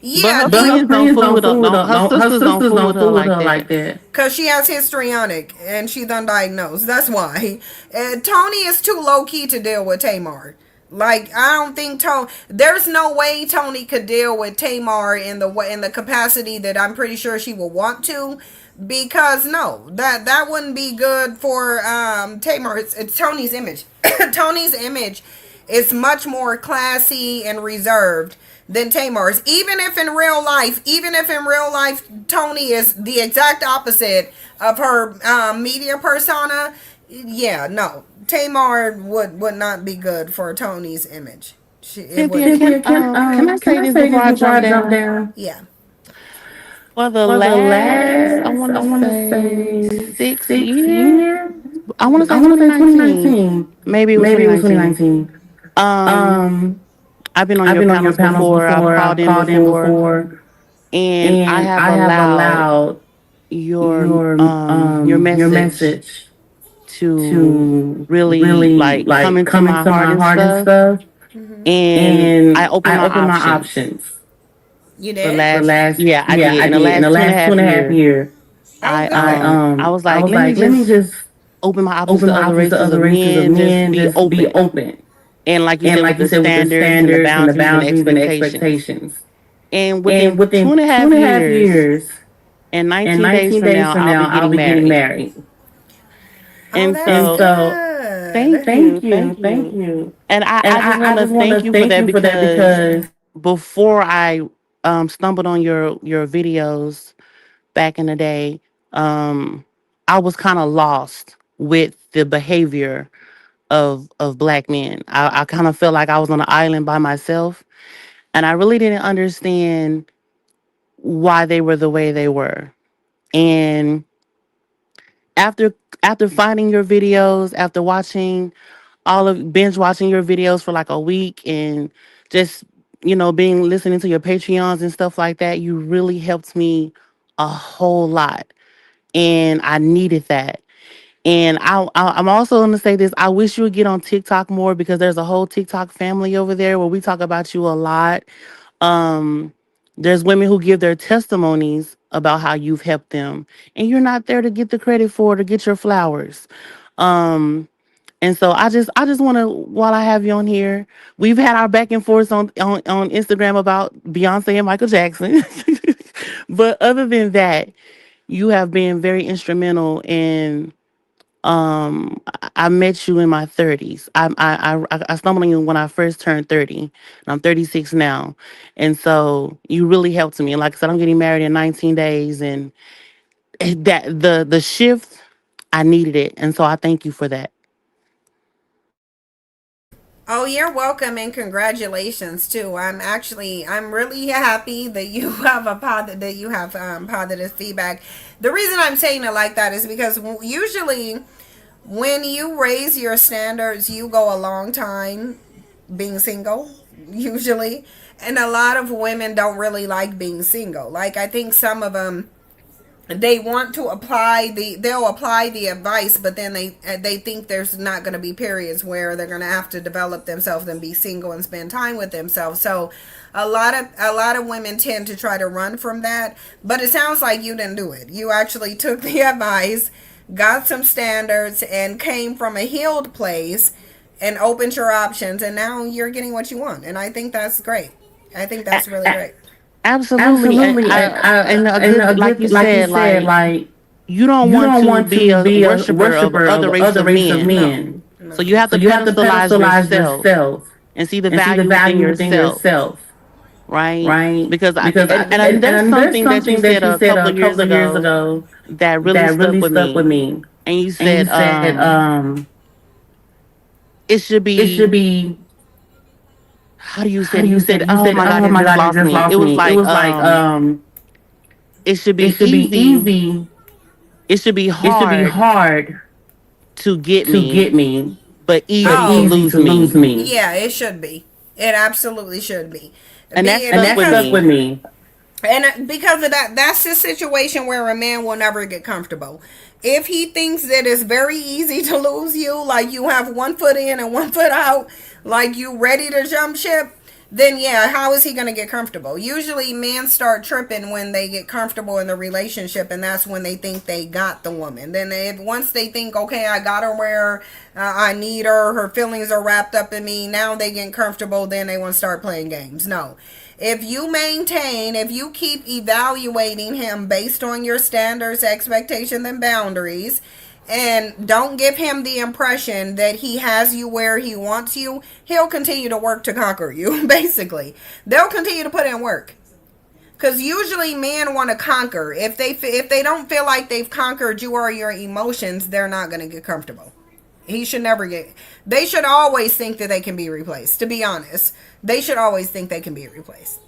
Yeah, But her friends don't fool with her. Her sisters don't fool with her like that. because she has histrionic and she's undiagnosed. That's why. Tony is too low key to deal with Tamar. Like, I don't think there's no way Tony could deal with Tamar in the capacity that I'm pretty sure she will want to, because no, that wouldn't be good for Tamar. It's Tony's image. Tony's image is much more classy and reserved than Tamar's. Even if in real life Tony is the exact opposite of her media persona, yeah, no, Tamar would not be good for Tony's image. It Cynthia, wouldn't Cynthia, be. can I can say I this say before this I before jump I jump down? down? Yeah. For the For the last, I last, want I to want to say say 6 years. 6 years. I want to I say want to say 2019. 2019. Maybe it was Maybe it was 2019. 2019. Um, Um, I've been on I've your been on your panels panels before. I've before. called I've in called in before, before, and I and have I have allowed allowed your your message message to to really really like come like into come my into heart my and heart and stuff. stuff. And I And opened I my opened my options options You the did? the last, last, yeah, I yeah, did. I In the did. In the last two and a last two half and a half year, year, Oh, I good. I was I like, was let me like, let me just just open my options open to my other options to races other of races of men, just men, be just be open. open. And like you And said, with like you the said, with the standards and the standards and the boundaries and boundaries and the expectations. expectations. And And within two within and a two half and a half years years and and 19 days 19 from days now, from I'll be now, I'll getting be getting married. married. Oh, And that's And so so, good. thank thank you. you, Thank thank you. you. And And I just want I to just want thank to you for thank that you for that because because before I stumbled on your videos back in the day, um, I was kind of lost with the behavior of black men. I kind of felt like I was on an island by myself, and I really didn't understand why they were the way they were. And after after finding your videos, after watching binge watching your videos for like a week and just being listening to your Patreons and stuff like that, you really helped me a whole lot, and I needed that. And I'm also going to say this. I wish you would get on TikTok more because there's a whole TikTok family over there where we talk about you a lot. Um, there's women who give their testimonies about how you've helped them, and you're not there to get the credit for it or get your flowers. Um, and so I just want to, while I have you on here, we've had our back and forth on Instagram about Beyonce and Michael Jackson, but other than that, you have been very instrumental in I met you in my 30s. I stumbled on you when I first turned 30, and I'm 36 now. And so you really helped me. And like I said, I'm getting married in 19 days, and that the shift, I needed it. And so I thank you for that. Oh, you're welcome and congratulations too. I'm really happy that you have positive feedback. The reason I'm saying it like that is because usually when you raise your standards, you go a long time being single, usually. And a lot of women don't really like being single. Like, I think some of them, they want to they'll apply the advice, but then they think there's not going to be periods where they're going to have to develop themselves and be single and spend time with themselves. So a lot of women tend to try to run from that, but it sounds like you didn't do it. You actually took the advice, got some standards, and came from a healed place and opened your options, and now you're getting what you want. And I think that's great. I think that's really great. Absolutely. absolutely, And a and a good, like good, you like you said, said, like like you don't you want don't to want be to a be a worshiper of worshiper other of races other of races of men. No, men. So no. you have So to you have to pedestalize pedestalize yourself yourself and see the and see the value within value within yourself, yourself, right? right? Because Because there's and there's something that you something that said you a said couple a of years couple of years ago ago that really that stuck really with stuck with me. me. And you And you said, said, it should it should be, be, how do you how said do it? You you say said, it? You oh said, my God, oh it my just God, it lost just me. It lost was me. It like, was like, it should it be should be easy. easy. It should be It should be hard hard to get to me, get me, but but easy to Oh, easy lose to lose me. me. yeah, it should be. It absolutely should be. And that And stuck that with stuck with me. me. And because of that, that's the situation where a man will never get comfortable. If he thinks that it's very easy to lose you, like you have one foot in and one foot out, like you ready to jump ship, then yeah, how is he going to get comfortable? Usually men start tripping when they get comfortable in the relationship, and that's when they think they got the woman. Then once they think, okay, I got her where I need her, her feelings are wrapped up in me, now they get comfortable, then they want to start playing games. No. If you keep evaluating him based on your standards, expectations, and boundaries, and don't give him the impression that he has you where he wants you, he'll continue to work to conquer you. Basically, they'll continue to put in work. Because usually men want to conquer. If they don't feel like they've conquered you or your emotions, they're not going to get comfortable. He should never get. They should always think that they can be replaced. To be honest, they should always think they can be replaced.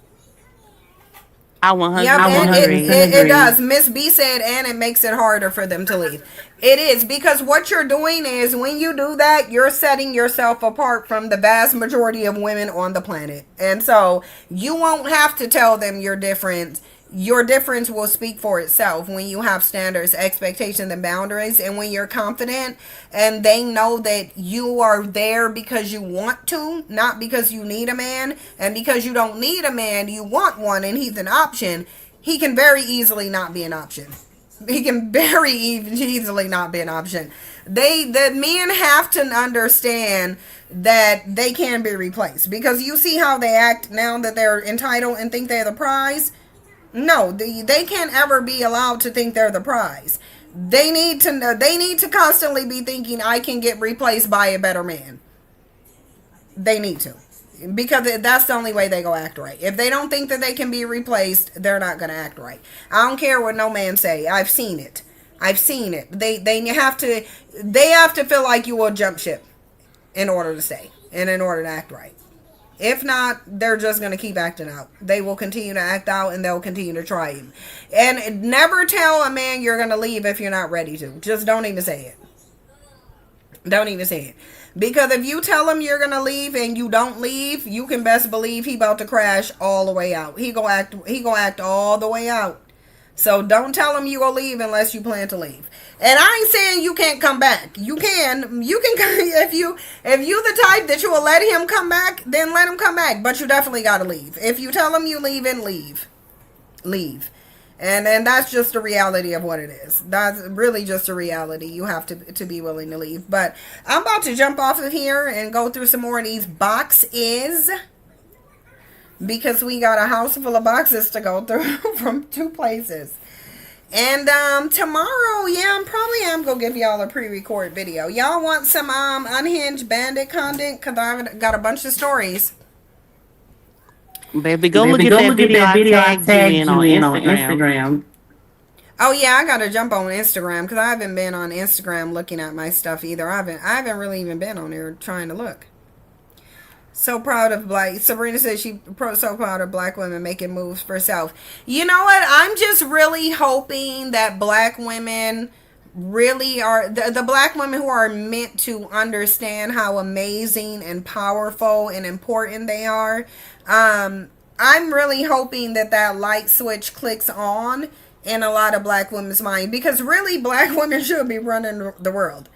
I Yep, 100% and agree. it does. Miss B said, and it makes it harder for them to leave. It is, because what you're doing is, when you do that, you're setting yourself apart from the vast majority of women on the planet. And so you won't have to tell them you're different. Your difference will speak for itself when you have standards, expectations, and boundaries, and when you're confident and they know that you are there because you want to, not because you need a man. And because you don't need a man, you want one, and he's an option. He can very easily not be an option. He can very easily not be an option. The men have to understand that they can be replaced, because you see how they act now that they're entitled and think they're the prize. No, they can't ever be allowed to think they're the prize. They need to know, they need to constantly be thinking, I can get replaced by a better man. They need to, because that's the only way they go act right. If they don't think that they can be replaced, they're not going to act right. I don't care what no man say. I've seen it. They have to feel like you will jump ship in order to stay and in order to act right. If not, they're just going to keep acting out. They will continue to act out, and they'll continue to try you. And never tell a man you're going to leave if you're not ready to. Just don't even say it. Don't even say it. Because if you tell him you're going to leave and you don't leave, you can best believe he about to crash all the way out. He gonna act all the way out. So don't tell him you gonna leave unless you plan to leave. And I ain't saying you can't come back. You can if you the type that you will let him come back, then let him come back. But you definitely gotta leave. If you tell him you leave, and leave. And that's just the reality of what it is. That's really just a reality. You have to be willing to leave. But I'm about to jump off of here and go through some more of these boxes, because we got a house full of boxes to go through from 2 places. And tomorrow, yeah, I'm gonna give y'all a pre-record video. Y'all want some unhinged bandit content? Because I've got a bunch of stories. Baby, go look at that video I tagged you in on Instagram. Oh yeah, I gotta jump on Instagram, because I haven't been on Instagram looking at my stuff either. I haven't really even been on there trying to look. So proud of Sabrina says so proud of black women making moves for self. You know what? I'm just really hoping that black women really are, the black women who are meant to understand how amazing and powerful and important they are. I'm really hoping that light switch clicks on in a lot of black women's mind, because really black women should be running the world.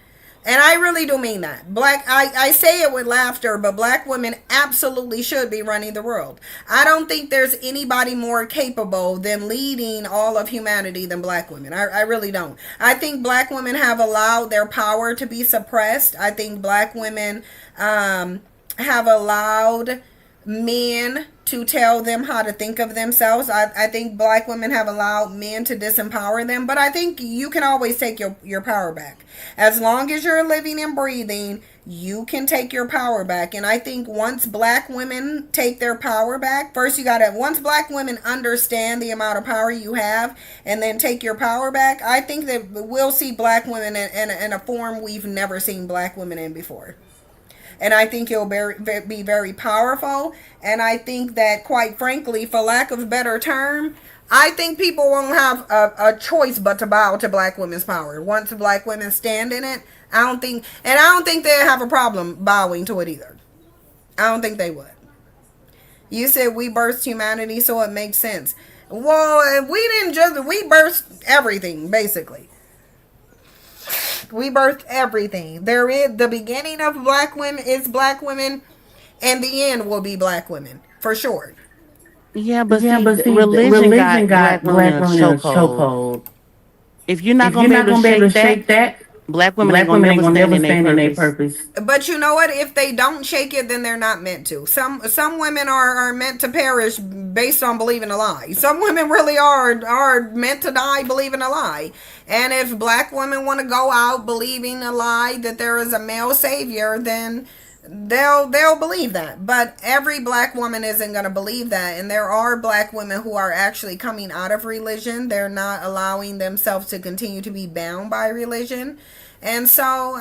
And I really do mean that. I say it with laughter, but black women absolutely should be running the world. I don't think there's anybody more capable than leading all of humanity than black women. I really don't. I think black women have allowed their power to be suppressed. I think black women have allowed men to tell them how to think of themselves. I think black women have allowed men to disempower them, but I think you can always take your power back. As long as you're living and breathing, you can take your power back. And I think once black women take their power back, once black women understand the amount of power you have and then take your power back, I think that we'll see black women in a form we've never seen black women in before. And I think it'll be very powerful. And I think that, quite frankly, for lack of a better term, I think people won't have a choice but to bow to black women's power. Once black women stand in it, I don't think they'll have a problem bowing to it either. I don't think they would. You said we birthed humanity, so it makes sense. Well, we birthed everything, basically. We birthed everything. There is the beginning of black women is black women, and the end will be black women, for sure. Yeah, but see, religion got black women in a chokehold. If you're not gonna be able to shake that, Black women ain't Black gonna women ain't never gonna stand never in their stand in their purpose. purpose. But you know what? If they don't shake it, then they're not meant to. Some women are meant to perish based on believing a lie. Some women really are meant to die believing a lie. And if black women want to go out believing a lie that there is a male savior, then they'll believe that. But every black woman isn't going to believe that, and there are black women who are actually coming out of religion. They're not allowing themselves to continue to be bound by religion. And so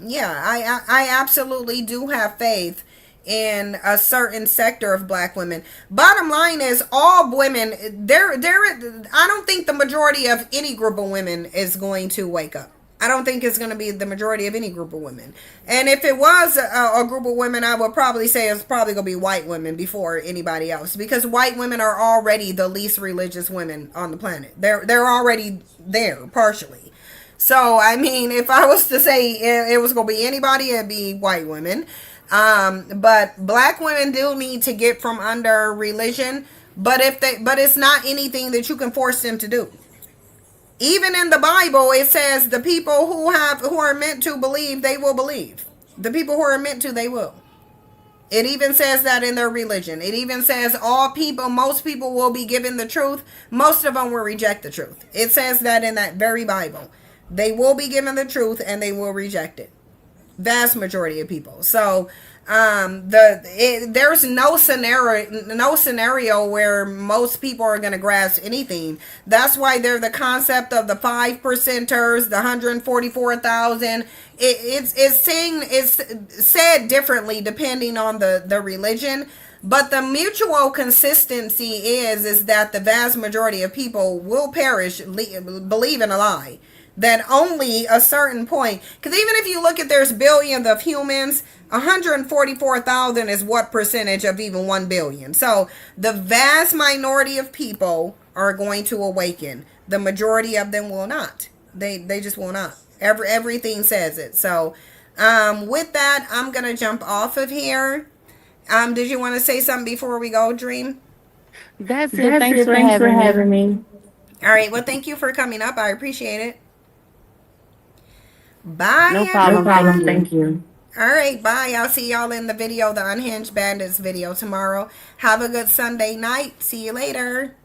yeah, I absolutely do have faith in a certain sector of black women. Bottom line is, all women, I don't think the majority of any group of women is going to wake up. I don't think it's going to be the majority of any group of women. And if it was a group of women, I would probably say it's probably going to be white women before anybody else, because white women are already the least religious women on the planet. They're already there partially. So, I mean, if I was to say it was going to be anybody, it'd be white women. But black women do need to get from under religion, but it's not anything that you can force them to do. Even in the Bible, it says the people who are meant to believe, they will believe. The people who are meant to, they will. It even says that in their religion. It even says most people will be given the truth. Most of them will reject the truth. It says that in that very Bible. They will be given the truth and they will reject it. Vast majority of people. So there's no scenario where most people are going to grasp anything. That's why they're the concept of the 5%ers, the 144,000. It's said differently depending on the religion, but the mutual consistency is that the vast majority of people will perish, believe in a lie. That only a certain point, because even if you look at there's billions of humans, 144,000 is what percentage of even 1 billion. So the vast minority of people are going to awaken. The majority of them will not. They just will not. Everything says it. So with that, I'm gonna jump off of here. Did you want to say something before we go, Dream? That's it. That's Thanks it. for Thanks for having me. having me. All right. Well, thank you for coming up. I appreciate it. Bye, No No problem. everyone. Thank problem. you. Thank you. All right, bye. I'll see y'all in the video, the Unhinged Bandits video tomorrow. Have a good Sunday night. See you later.